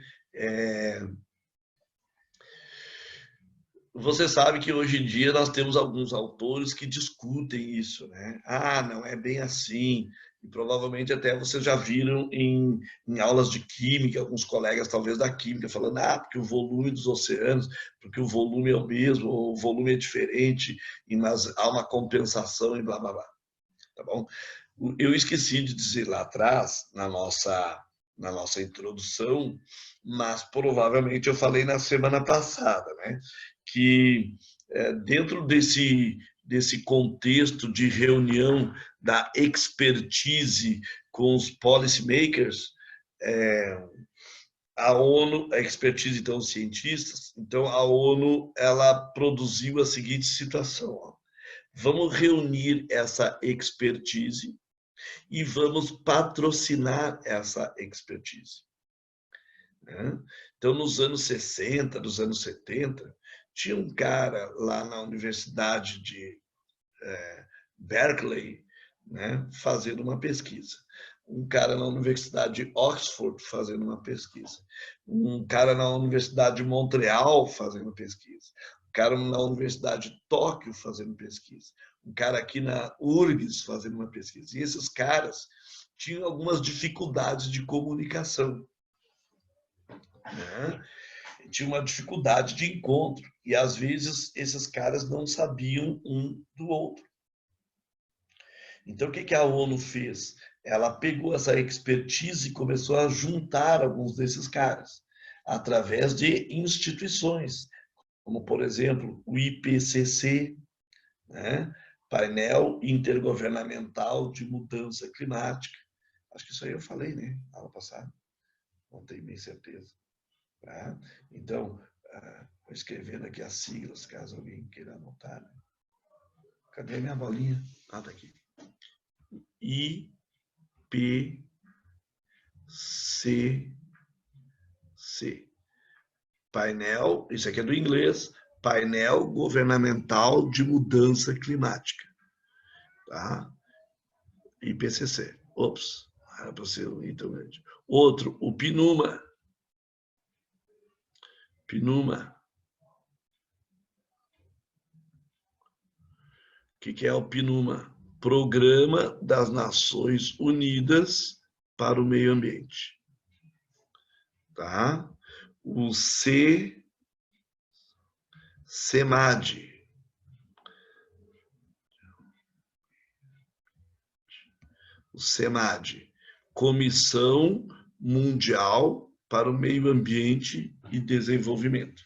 Você sabe que hoje em dia nós temos alguns autores que discutem isso, né? Ah, não é bem assim. E provavelmente até vocês já viram em aulas de química, alguns colegas talvez da química falando, porque o volume dos oceanos, porque o volume é o mesmo, o volume é diferente, mas há uma compensação e blá, blá, blá. Tá bom? Eu esqueci de dizer lá atrás, na nossa introdução, mas provavelmente eu falei na semana passada, né? Que dentro desse contexto de reunião da expertise com os policymakers, a ONU, a expertise, então, os cientistas, então a ONU, ela produziu a seguinte situação, ó. Vamos reunir essa expertise e vamos patrocinar essa expertise. Então, nos anos 60, nos anos 70, tinha um cara lá na Universidade de Berkeley, né, fazendo uma pesquisa. Um cara na Universidade de Oxford fazendo uma pesquisa. Um cara na Universidade de Montreal fazendo pesquisa. Um cara na Universidade de Tóquio fazendo pesquisa. Um cara aqui na URGS fazendo uma pesquisa. E esses caras tinham algumas dificuldades de comunicação, né? Tinha uma dificuldade de encontro. E, às vezes, esses caras não sabiam um do outro. Então, o que a ONU fez? Ela pegou essa expertise e começou a juntar alguns desses caras, através de instituições, como, por exemplo, o IPCC, né? Painel Intergovernamental de Mudança Climática. Acho que isso aí eu falei, né? Aula passada. Não tenho bem certeza. Tá? Então, vou escrevendo aqui as siglas, caso alguém queira anotar. Né? Cadê a minha bolinha? Ah, tá aqui. IPCC. Painel, isso aqui é do inglês, Painel Governamental de Mudança Climática. Tá? IPCC. Ops, era para ser um tão grande. Outro, o PNUMA. PNUMA. O que é o PNUMA? Programa das Nações Unidas para o Meio Ambiente. Tá? O CEMAD. O CEMAD, Comissão Mundial para o Meio Ambiente e Desenvolvimento.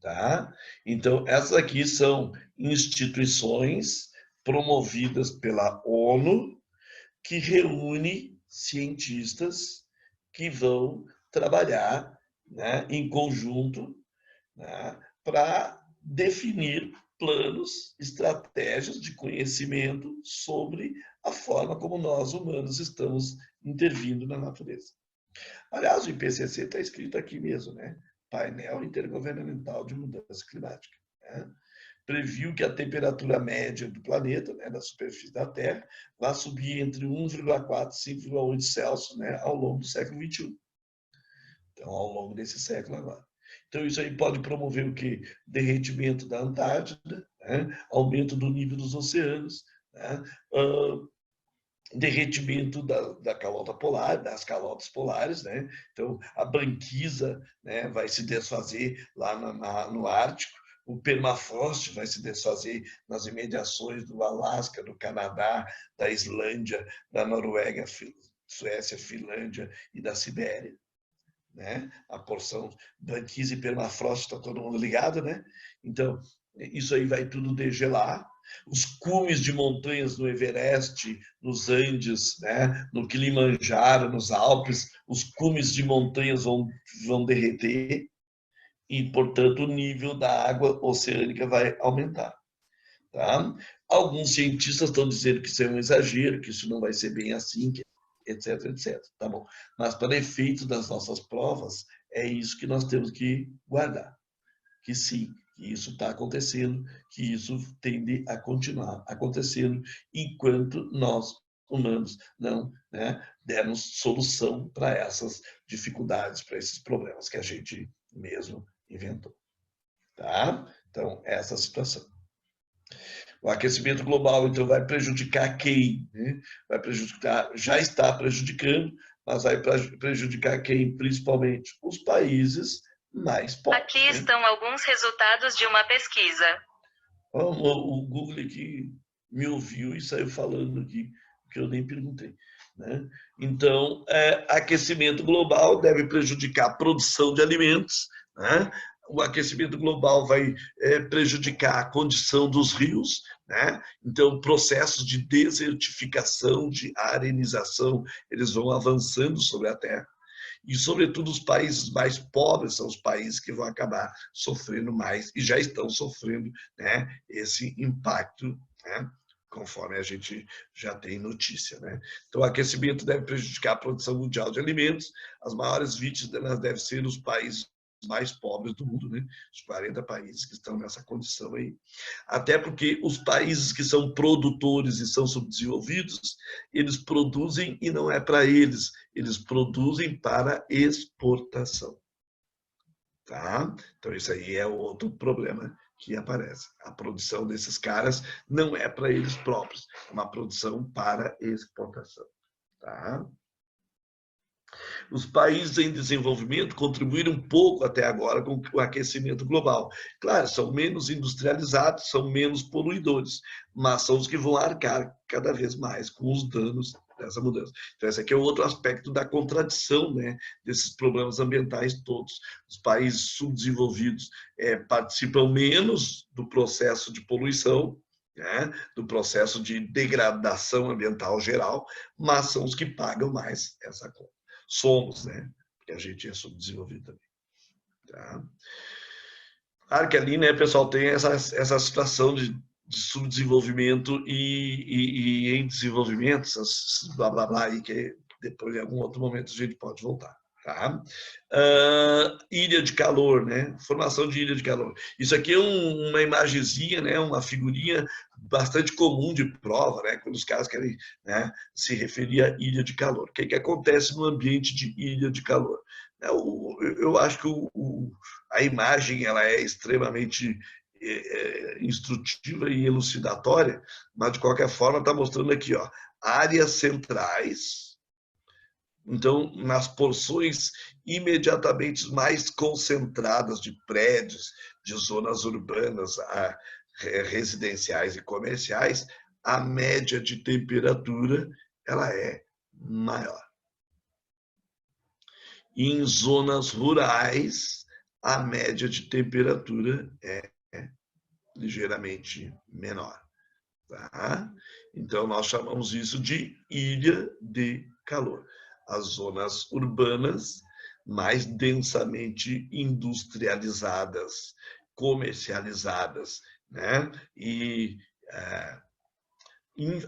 Tá? Então, essas aqui são instituições promovidas pela ONU que reúne cientistas que vão trabalhar, né, em conjunto, né, para definir planos, estratégias de conhecimento sobre a forma como nós, humanos, estamos intervindo na natureza. Aliás, o IPCC está escrito aqui mesmo, né? Painel Intergovernamental de Mudança Climática. Né? Previu que a temperatura média do planeta, né, da superfície da Terra, vai subir entre 1,4 e 5,8 Celsius, né, ao longo do século XXI. Então, ao longo desse século agora. Então, isso aí pode promover o quê? Derretimento da Antártida, né? Aumento do nível dos oceanos, né? Derretimento da calota polar, das calotas polares, né? Então, a banquisa, né, vai se desfazer lá no Ártico, o permafrost vai se desfazer nas imediações do Alasca, do Canadá, da Islândia, da Noruega, Suécia, Finlândia e da Sibéria. Né? A porção banquisa e permafrost está todo mundo ligado, né? Então, isso aí vai tudo degelar. Os cumes de montanhas no Everest, nos Andes, né? No Kilimanjaro, nos Alpes, os cumes de montanhas vão derreter e, portanto, o nível da água oceânica vai aumentar. Tá? Alguns cientistas estão dizendo que isso é um exagero, que isso não vai ser bem assim, que etc, etc. Tá bom. Mas, para efeito das nossas provas, é isso que nós temos que guardar. Que sim, que isso está acontecendo, que isso tende a continuar acontecendo enquanto nós, humanos, não, né, dermos solução para essas dificuldades, para esses problemas que a gente mesmo inventou. Tá? Então, essa é a situação. O aquecimento global, então, vai prejudicar quem? Né? Vai prejudicar, já está prejudicando, mas vai prejudicar quem? Principalmente os países mais pobres. Aqui estão alguns resultados de uma pesquisa. O Google aqui me ouviu e saiu falando aqui, que eu nem perguntei. Né? Então, aquecimento global deve prejudicar a produção de alimentos, né? o aquecimento global vai prejudicar a condição dos rios, né? Então, processos de desertificação, de arenização, eles vão avançando sobre a Terra. E, sobretudo, os países mais pobres são os países que vão acabar sofrendo mais e já estão sofrendo, né, esse impacto, né, conforme a gente já tem notícia, né? Então, o aquecimento deve prejudicar a produção mundial de alimentos. As maiores vítimas devem ser os países mais pobres do mundo, né? Os 40 países que estão nessa condição aí. Até porque os países que são produtores e são subdesenvolvidos, eles produzem e não é para eles, eles produzem para exportação. Tá? Então, isso aí é outro problema que aparece. A produção desses caras não é para eles próprios, é uma produção para exportação. Tá? Os países em desenvolvimento contribuíram um pouco até agora com o aquecimento global. Claro, são menos industrializados, são menos poluidores, mas são os que vão arcar cada vez mais com os danos dessa mudança. Então, esse aqui é outro aspecto da contradição, né, desses problemas ambientais todos. Os países subdesenvolvidos participam menos do processo de poluição, né, do processo de degradação ambiental geral, mas são os que pagam mais essa conta. Somos, né? Porque a gente é subdesenvolvido também. Tá? Claro que ali, né, pessoal, tem essa situação de subdesenvolvimento e em desenvolvimento, essas blá blá blá aí, que depois em algum outro momento a gente pode voltar. Tá? Ilha de calor, né? Formação de ilha de calor. Isso aqui é uma imagenzinha, né? Uma figurinha bastante comum de prova, né? Quando os caras querem, né, se referir a ilha de calor. O que acontece no ambiente de ilha de calor? Eu acho que a imagem ela é extremamente instrutiva e elucidatória, mas de qualquer forma está mostrando aqui, ó, áreas centrais. Então, nas porções imediatamente mais concentradas de prédios, de zonas urbanas, residenciais e comerciais, a média de temperatura ela é maior. Em zonas rurais, a média de temperatura é ligeiramente menor. Tá? Então, nós chamamos isso de ilha de calor. As zonas urbanas mais densamente industrializadas, comercializadas, né? E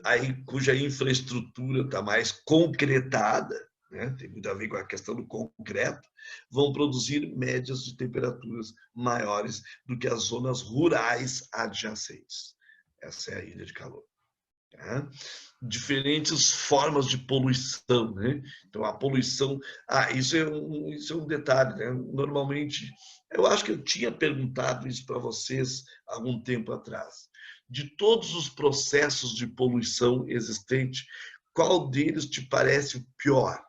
aí, cuja infraestrutura está mais concretada, né? Tem muito a ver com a questão do concreto, vão produzir médias de temperaturas maiores do que as zonas rurais adjacentes. Essa é a ilha de calor. Tá? Diferentes formas de poluição, né? Então, a poluição... isso é um detalhe, né? Normalmente, eu acho que eu tinha perguntado isso para vocês há algum tempo atrás. De todos os processos de poluição existentes, qual deles te parece o pior?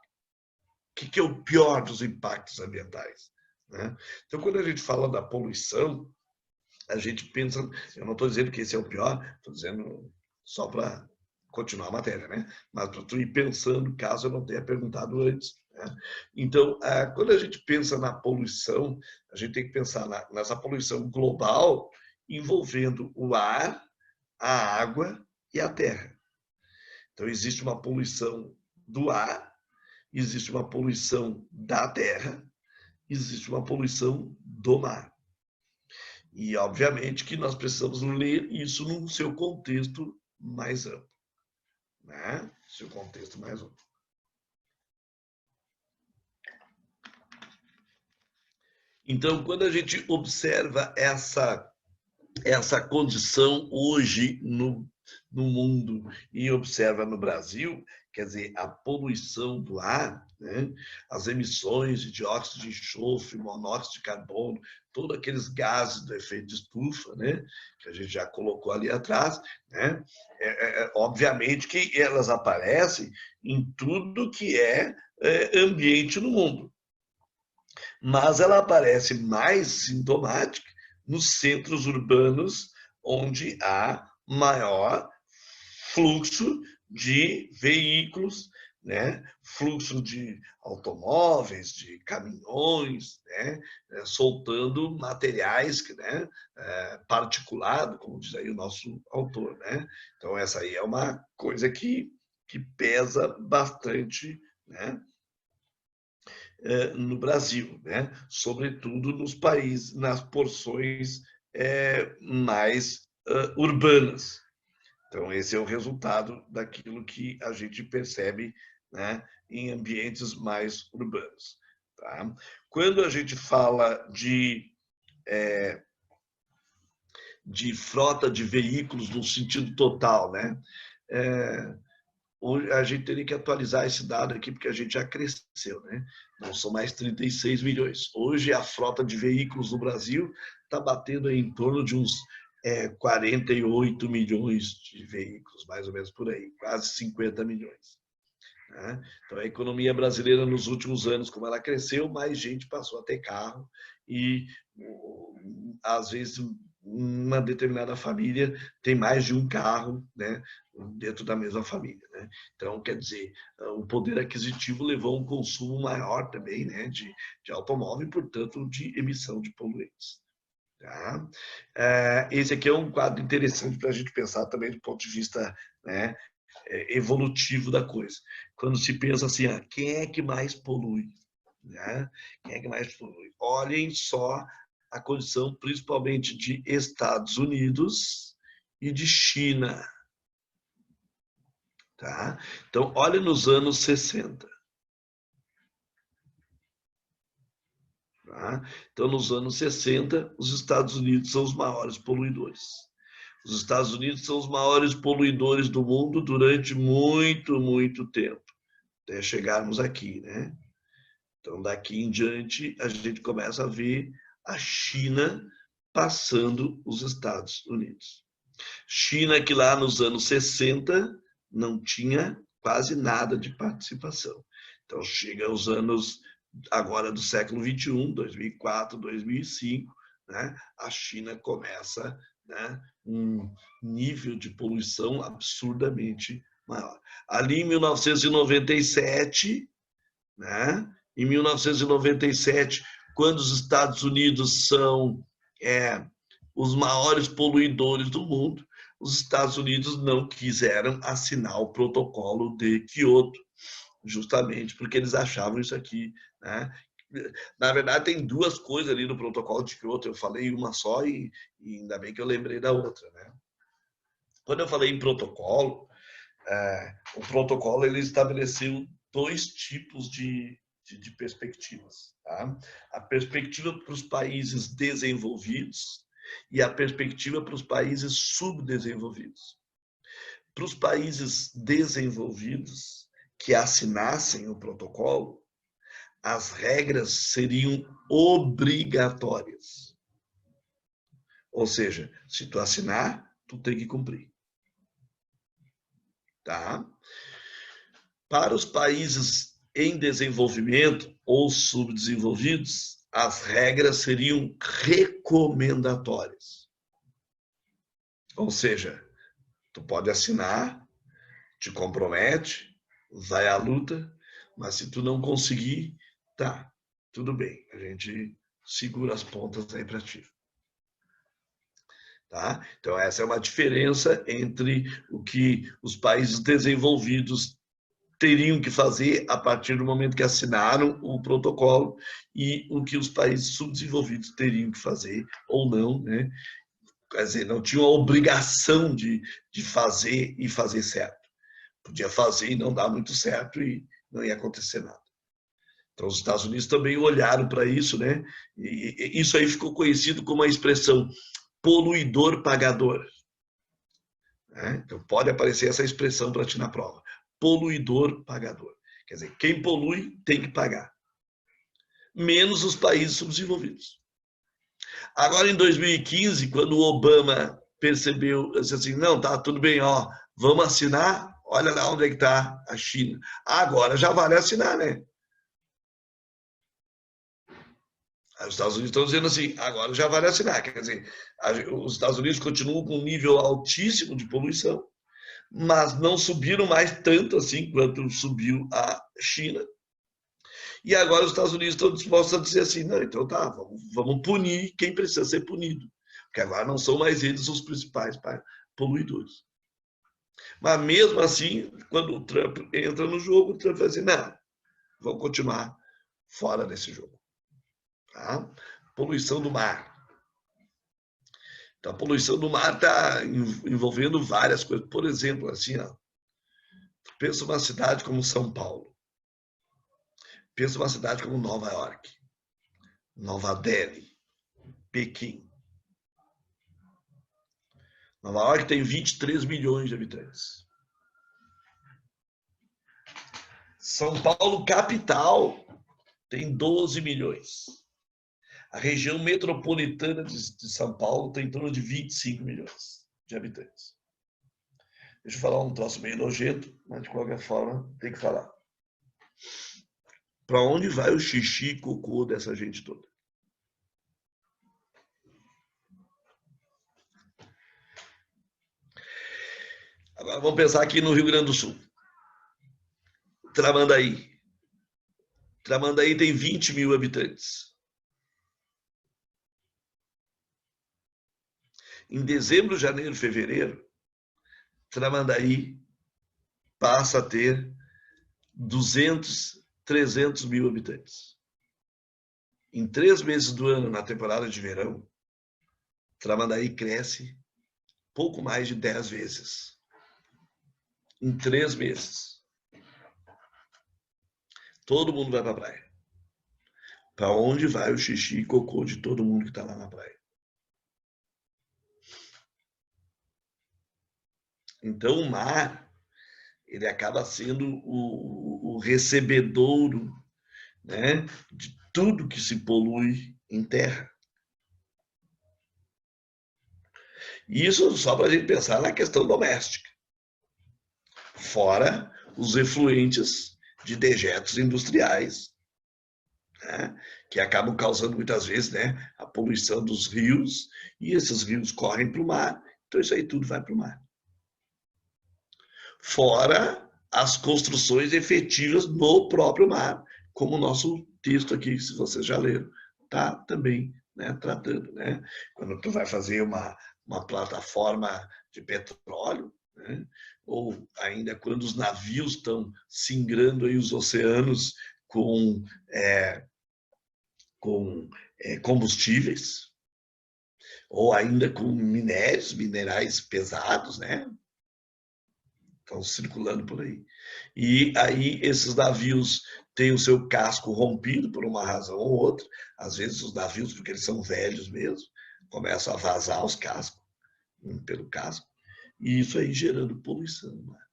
O que é o pior dos impactos ambientais? Né? Então, quando a gente fala da poluição, a gente pensa... Eu não estou dizendo que esse é o pior, estou dizendo só para continuar a matéria, né? Mas para tu ir pensando, caso eu não tenha perguntado antes. Né? Então, quando a gente pensa na poluição, a gente tem que pensar nessa poluição global envolvendo o ar, a água e a terra. Então, existe uma poluição do ar, existe uma poluição da terra, existe uma poluição do mar. E, obviamente, que nós precisamos ler isso no seu contexto mais amplo. Né? Seu contexto mais amplo. Então, quando a gente observa essa condição hoje no mundo e observa no Brasil, quer dizer, a poluição do ar, né? As emissões de dióxido de enxofre, monóxido de carbono, todos aqueles gases do efeito de estufa, né? Que a gente já colocou ali atrás, né? Obviamente que elas aparecem em tudo que é ambiente no mundo. Mas ela aparece mais sintomática nos centros urbanos, onde há maior fluxo de veículos, né, fluxo de automóveis, de caminhões, né, soltando materiais, né, particulado, como diz aí o nosso autor, né? Então essa aí é uma coisa que pesa bastante, né, no Brasil, né? Sobretudo nos países, nas porções mais urbanas. Então, esse é o resultado daquilo que a gente percebe, né, em ambientes mais urbanos. Tá? Quando a gente fala de frota de veículos no sentido total, né? A gente teria que atualizar esse dado aqui, porque a gente já cresceu, né? Não são mais 36 milhões. Hoje, a frota de veículos no Brasil está batendo em torno de uns 48 milhões de veículos, mais ou menos por aí, quase 50 milhões. Né? Então, a economia brasileira, nos últimos anos, como ela cresceu, mais gente passou a ter carro e, às vezes, uma determinada família tem mais de um carro, né, dentro da mesma família, né? Então, quer dizer, o poder aquisitivo levou a um consumo maior também, né, de automóvel e, portanto, de emissão de poluentes. Tá? Esse aqui é um quadro interessante para a gente pensar também do ponto de vista, né, evolutivo da coisa. Quando se pensa assim, quem é que mais polui? Né? Quem é que mais polui? Olhem só a condição principalmente de Estados Unidos e de China. Tá? Então, olha nos anos 60. Tá? Então, nos anos 60, os Estados Unidos são os maiores poluidores. Os Estados Unidos são os maiores poluidores do mundo durante muito, muito tempo, até chegarmos aqui, né? Então, daqui em diante, a gente começa a ver a China passando os Estados Unidos. China que lá nos anos 60 não tinha quase nada de participação. Então, chega aos anos agora do século 21, 2004, 2005, né, a China começa, né, um nível de poluição absurdamente maior. Ali em 1997, né, em 1997, quando os Estados Unidos são os maiores poluidores do mundo, os Estados Unidos não quiseram assinar o protocolo de Kyoto, justamente porque eles achavam isso aqui, né? Na verdade, tem duas coisas ali no protocolo de Kyoto, eu falei uma só e ainda bem que eu lembrei da outra, né? Quando eu falei em protocolo, o protocolo ele estabeleceu dois tipos de perspectivas. Tá? A perspectiva para os países desenvolvidos e a perspectiva para os países subdesenvolvidos. Para os países desenvolvidos que assinassem o protocolo, as regras seriam obrigatórias. Ou seja, se tu assinar, tu tem que cumprir. Tá? Para os países em desenvolvimento ou subdesenvolvidos, as regras seriam recomendatórias. Ou seja, tu pode assinar, te compromete, vai à luta, mas se tu não conseguir, tá, tudo bem, a gente segura as pontas aí para ti. Tá? Então, essa é uma diferença entre o que os países desenvolvidos teriam que fazer a partir do momento que assinaram o protocolo e o que os países subdesenvolvidos teriam que fazer ou não, né? Quer dizer, não tinham a obrigação de fazer e fazer certo. Podia fazer e não dar muito certo e não ia acontecer nada. Então, os Estados Unidos também olharam para isso, né? E isso aí ficou conhecido como a expressão poluidor-pagador. Então, pode aparecer essa expressão para ti na prova. Poluidor-pagador. Quer dizer, quem polui tem que pagar. Menos os países subdesenvolvidos. Agora, em 2015, quando o Obama percebeu, disse assim, não, tá tudo bem, ó, vamos assinar, olha lá onde é que está a China. Agora já vale assinar, né? Os Estados Unidos estão dizendo assim, agora já vale assinar. Quer dizer, os Estados Unidos continuam com um nível altíssimo de poluição, mas não subiram mais tanto assim quanto subiu a China. E agora os Estados Unidos estão dispostos a dizer assim, não, então tá, vamos punir quem precisa ser punido, porque agora não são mais eles os principais poluidores. Mas mesmo assim, quando o Trump entra no jogo, o Trump vai dizer, não, vamos continuar fora desse jogo. Tá? Poluição do mar. Então, a poluição do mar está envolvendo várias coisas. Por exemplo, assim, ó, pensa uma cidade como São Paulo. Pensa uma cidade como Nova York, Nova Delhi, Pequim. Nova York tem 23 milhões de habitantes. São Paulo, capital, tem 12 milhões. A região metropolitana de São Paulo tem em torno de 25 milhões de habitantes. Deixa eu falar um troço meio nojento, mas de qualquer forma tem que falar. Para onde vai o xixi e cocô dessa gente toda? Agora vamos pensar aqui no Rio Grande do Sul. Tramandaí. Tramandaí tem 20 mil habitantes. Em dezembro, janeiro, fevereiro, Tramandaí passa a ter 200, 300 mil habitantes. Em 3 meses do ano, na temporada de verão, Tramandaí cresce pouco mais de 10 vezes. Em 3 meses. Todo mundo vai para a praia. Para onde vai o xixi e cocô de todo mundo que está lá na praia? Então, o mar, ele acaba sendo o recebedouro, né, de tudo que se polui em terra. Isso só para a gente pensar na questão doméstica. Fora os efluentes de dejetos industriais, né, que acabam causando muitas vezes, né, a poluição dos rios, e esses rios correm para o mar, então isso aí tudo vai para o mar. Fora as construções efetivas no próprio mar, como o nosso texto aqui, se vocês já leram, está também, né, tratando. Né? Quando tu vai fazer uma plataforma de petróleo, né, ou ainda quando os navios estão singrando aí os oceanos com combustíveis, ou ainda com minerais pesados, né? Estão circulando por aí. E aí esses navios têm o seu casco rompido por uma razão ou outra. Às vezes os navios, porque eles são velhos mesmo, começam a vazar os cascos pelo casco. E isso aí gerando poluição no mar.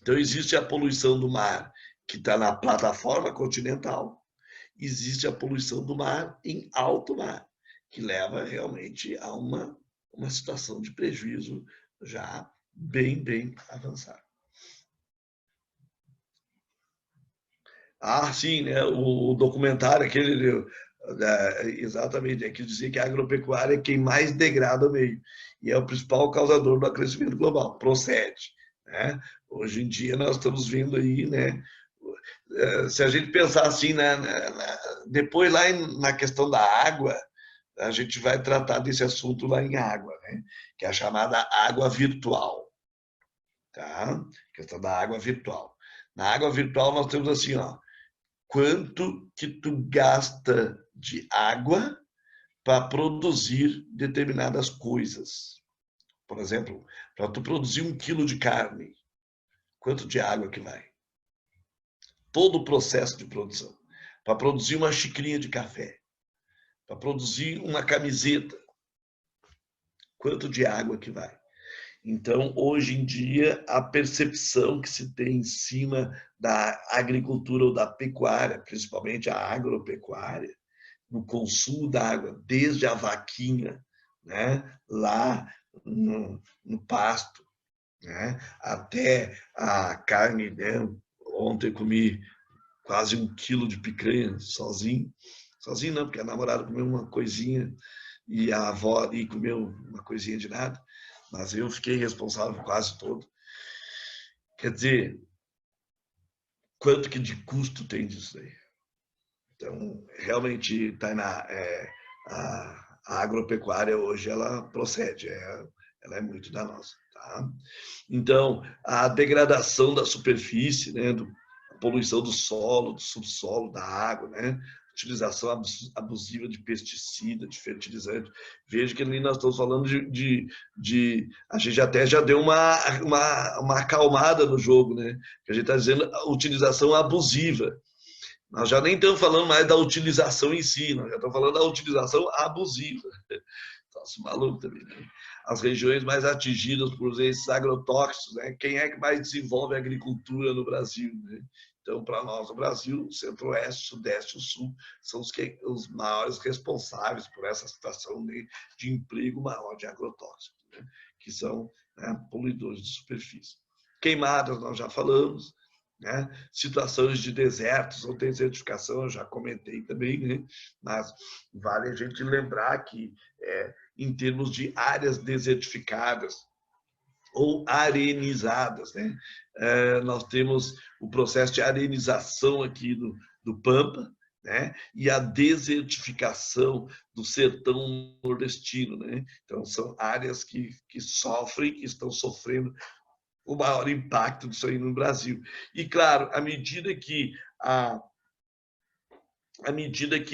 Então existe a poluição do mar que está na plataforma continental. Existe a poluição do mar em alto mar, que leva realmente a uma situação de prejuízo já bem avançado. Ah, sim, né? O documentário aquele, exatamente, é que dizia que a agropecuária é quem mais degrada o meio e é o principal causador do aquecimento global. Procede, né? Hoje em dia nós estamos vendo aí, né? Se a gente pensar assim, né, depois lá na questão da água, a gente vai tratar desse assunto lá em água, né? Que é a chamada água virtual. Tá? A questão da água virtual. Na água virtual nós temos assim, ó, quanto que tu gasta de água para produzir determinadas coisas. Por exemplo, para tu produzir 1 quilo de carne, quanto de água que vai? Todo o processo de produção. Para produzir uma xicrinha de café, para produzir uma camiseta, quanto de água que vai? Então, hoje em dia, a percepção que se tem em cima da agricultura ou da pecuária, principalmente a agropecuária, no consumo da água, desde a vaquinha, né, lá no pasto, né, até a carne, né, ontem eu comi quase 1 quilo de picanha sozinho. Sozinho não, porque a namorada comeu uma coisinha e a avó ali comeu uma coisinha de nada. Mas eu fiquei responsável por quase todo. Quer dizer, quanto que de custo tem disso aí? Então, realmente, Tainá, a agropecuária hoje ela procede, ela é muito danosa. Tá? Então, a degradação da superfície, né, a poluição do solo, do subsolo, da água, né, utilização abusiva de pesticida, de fertilizante. Veja que ali nós estamos falando a gente até já deu uma acalmada no jogo, né? Que a gente está dizendo a utilização abusiva. Nós já nem estamos falando mais da utilização em si, nós já estamos falando da utilização abusiva. Nossa, maluco também, né? As regiões mais atingidas por esses agrotóxicos, né? Quem é que mais desenvolve a agricultura no Brasil, né? Então, para nós, o Brasil, o Centro-Oeste, o Sudeste e o Sul são os maiores responsáveis por essa situação de emprego maior de agrotóxicos, né? Que são, né, poluidores de superfície. Queimadas, nós já falamos, né? Situações de desertos ou desertificação, eu já comentei também, né? Mas vale a gente lembrar que, em termos de áreas desertificadas ou arenizadas, né? Nós temos o processo de arenização aqui do Pampa, né? E a desertificação do sertão nordestino, né? Então, são áreas que sofrem, que estão sofrendo o maior impacto disso aí no Brasil. E, claro, à medida que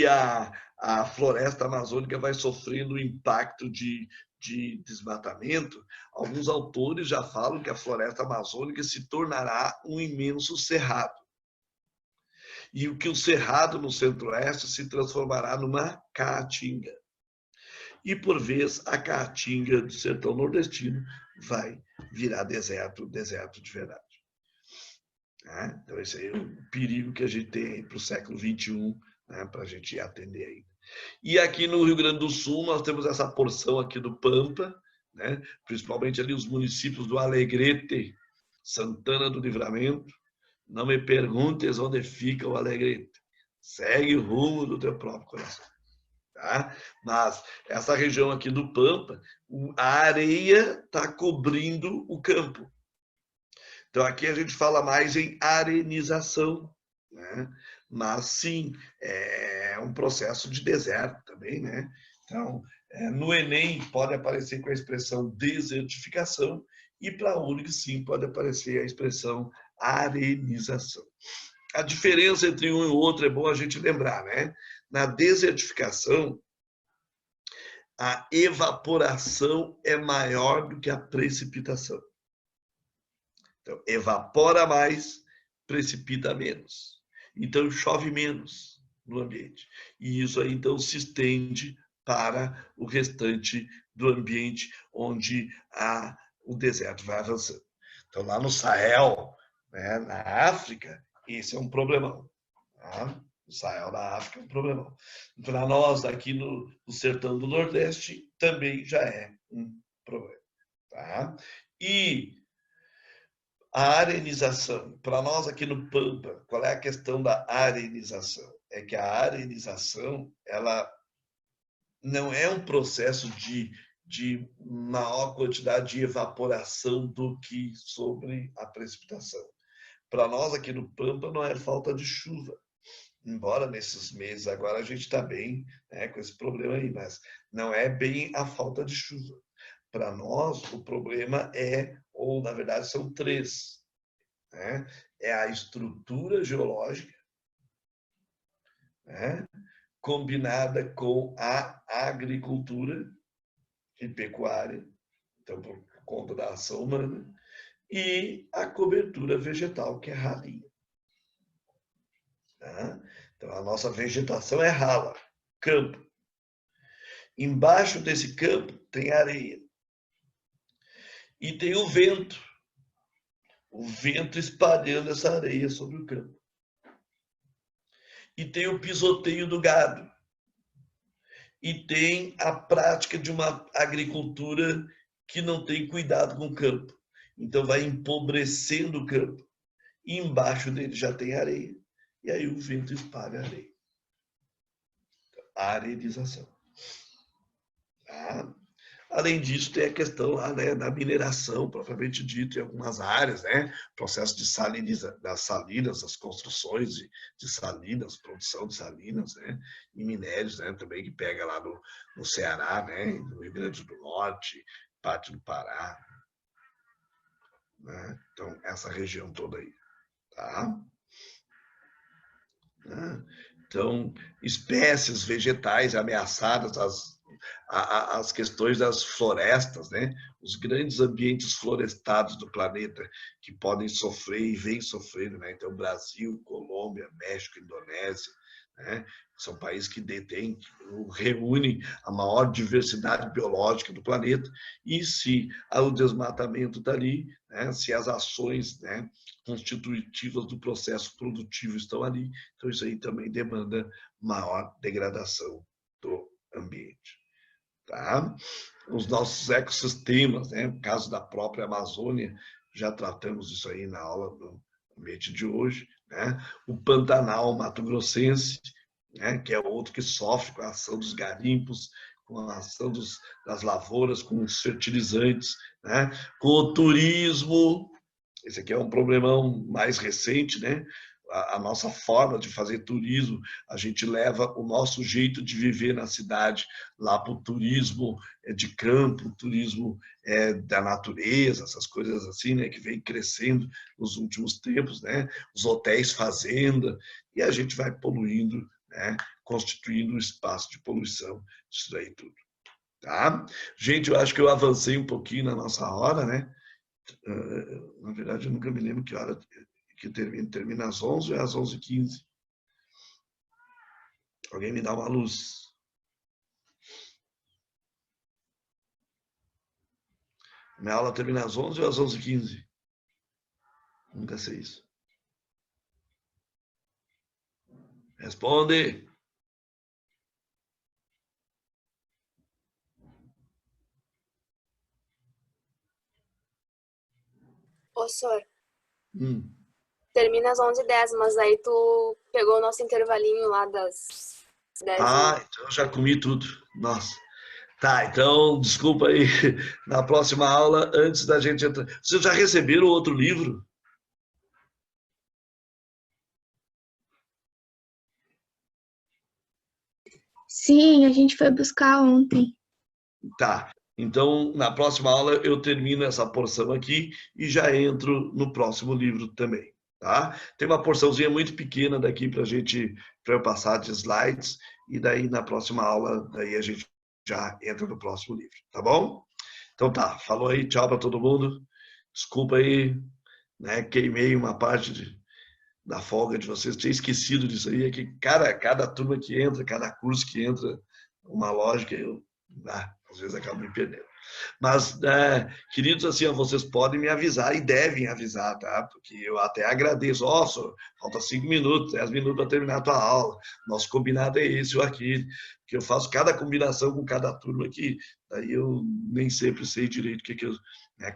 a floresta amazônica vai sofrendo o impacto de desmatamento, alguns autores já falam que a floresta amazônica se tornará um imenso cerrado. E o cerrado no Centro-Oeste se transformará numa caatinga. E, por vez, a caatinga do sertão nordestino vai virar deserto de verdade. Então, esse aí é o perigo que a gente tem para o século XXI, né, para a gente atender ainda. E aqui no Rio Grande do Sul, nós temos essa porção aqui do Pampa, né, principalmente ali os municípios do Alegrete, Santana do Livramento. Não me perguntes onde fica o Alegrete. Segue o rumo do teu próprio coração. Tá? Mas essa região aqui do Pampa, a areia está cobrindo o campo. Então aqui a gente fala mais em arenização, né? Mas sim, é um processo de deserto também, né? Então, no Enem pode aparecer com a expressão desertificação e para a UNIC sim pode aparecer a expressão arenização. A diferença entre um e o outro é bom a gente lembrar, né? Na desertificação, a evaporação é maior do que a precipitação. Então, evapora mais, precipita menos. Então, chove menos no ambiente. E isso aí, então, se estende para o restante do ambiente onde o deserto vai avançando. Então, lá no Sahel, né, na África, esse é um problemão. Tá? O Sahel da África é um problemão. Para nós, aqui no sertão do Nordeste, também já é um problema. Tá? E a arenização, para nós aqui no Pampa, qual é a questão da arenização? É que a arenização, ela não é um processo de maior quantidade de evaporação do que sobre a precipitação. Para nós aqui no Pampa não é falta de chuva, embora nesses meses agora a gente está bem, né, com esse problema aí, mas não é bem a falta de chuva. Para nós, o problema ou na verdade são três. Né? É a estrutura geológica, né, combinada com a agricultura e pecuária, então por conta da ação humana, e a cobertura vegetal, que é ralinha. Tá? Então, a nossa vegetação é rala, campo. Embaixo desse campo tem areia. E tem o vento espalhando essa areia sobre o campo. E tem o pisoteio do gado. E tem a prática de uma agricultura que não tem cuidado com o campo. Então vai empobrecendo o campo. E embaixo dele já tem areia. E aí o vento espalha a areia. A arenização. Tá? Além disso, tem a questão lá, né, da mineração, propriamente dito, em algumas áreas, né? Processo de das salinas, as construções de salinas, produção de salinas, né? E minérios, né? Também que pega lá no Ceará, né? No Rio Grande do Norte, parte do Pará, né? Então, essa região toda aí, tá? Né? Então, espécies vegetais ameaçadas, as questões das florestas, né? Os grandes ambientes florestados do planeta que podem sofrer e vêm sofrendo, né? Então, Brasil, Colômbia, México, Indonésia, né? São países que detêm, reúnem a maior diversidade biológica do planeta, e se o desmatamento está ali, né? Se as ações, né, constitutivas do processo produtivo estão ali, então isso aí também demanda maior degradação do ambiente. Tá? Os nossos ecossistemas, né? No caso da própria Amazônia, já tratamos isso aí na aula do ambiente de hoje, né? O Pantanal mato-grossense, né? Que é outro que sofre com a ação dos garimpos, com a ação das lavouras, com os fertilizantes, né? Com o turismo. Esse aqui é um problemão mais recente, né? A nossa forma de fazer turismo, a gente leva o nosso jeito de viver na cidade lá para o turismo de campo, turismo da natureza, essas coisas assim, né, que vem crescendo nos últimos tempos, né, os hotéis fazenda, e a gente vai poluindo, né, constituindo um espaço de poluição, isso daí tudo. Tá? Gente, eu acho que eu avancei um pouquinho na nossa hora, né? Na verdade, eu nunca me lembro que hora que termina às 11 ou é às 11h15. Alguém me dá uma luz. Minha aula termina às 11 ou às 11h15? Nunca sei isso. Responde. Ô, senhor, Hum. termina às 11h10, mas aí tu pegou o nosso intervalinho lá das 10 Ah, então eu já comi tudo. Nossa. Tá, então, desculpa aí. Na próxima aula, antes da gente entrar. Vocês já receberam outro livro? Sim, a gente foi buscar ontem. Tá. Então, na próxima aula, eu termino essa porção aqui e já entro no próximo livro também, tá? Tem uma porçãozinha muito pequena daqui para eu passar de slides, e daí na próxima aula, daí a gente já entra no próximo livro, tá bom? Então tá, falou aí, tchau para todo mundo. Desculpa aí, né? Queimei uma parte da folga de vocês, tinha esquecido disso aí, é que cada turma que entra, cada curso que entra, uma lógica, eu às vezes acabo me perdendo. Mas, queridos, assim, vocês podem me avisar e devem avisar, tá? Porque eu até agradeço. Ó, falta 5 minutos, 10 minutos para terminar a tua aula. Nosso combinado é esse ou aquele. Que eu faço cada combinação com cada turma aqui. Daí eu nem sempre sei direito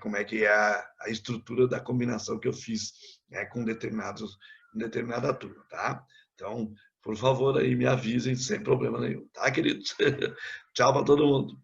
como é que é a estrutura da combinação que eu fiz, né, com determinada turma, tá? Então, por favor, aí me avisem sem problema nenhum, tá, queridos? Tchau para todo mundo.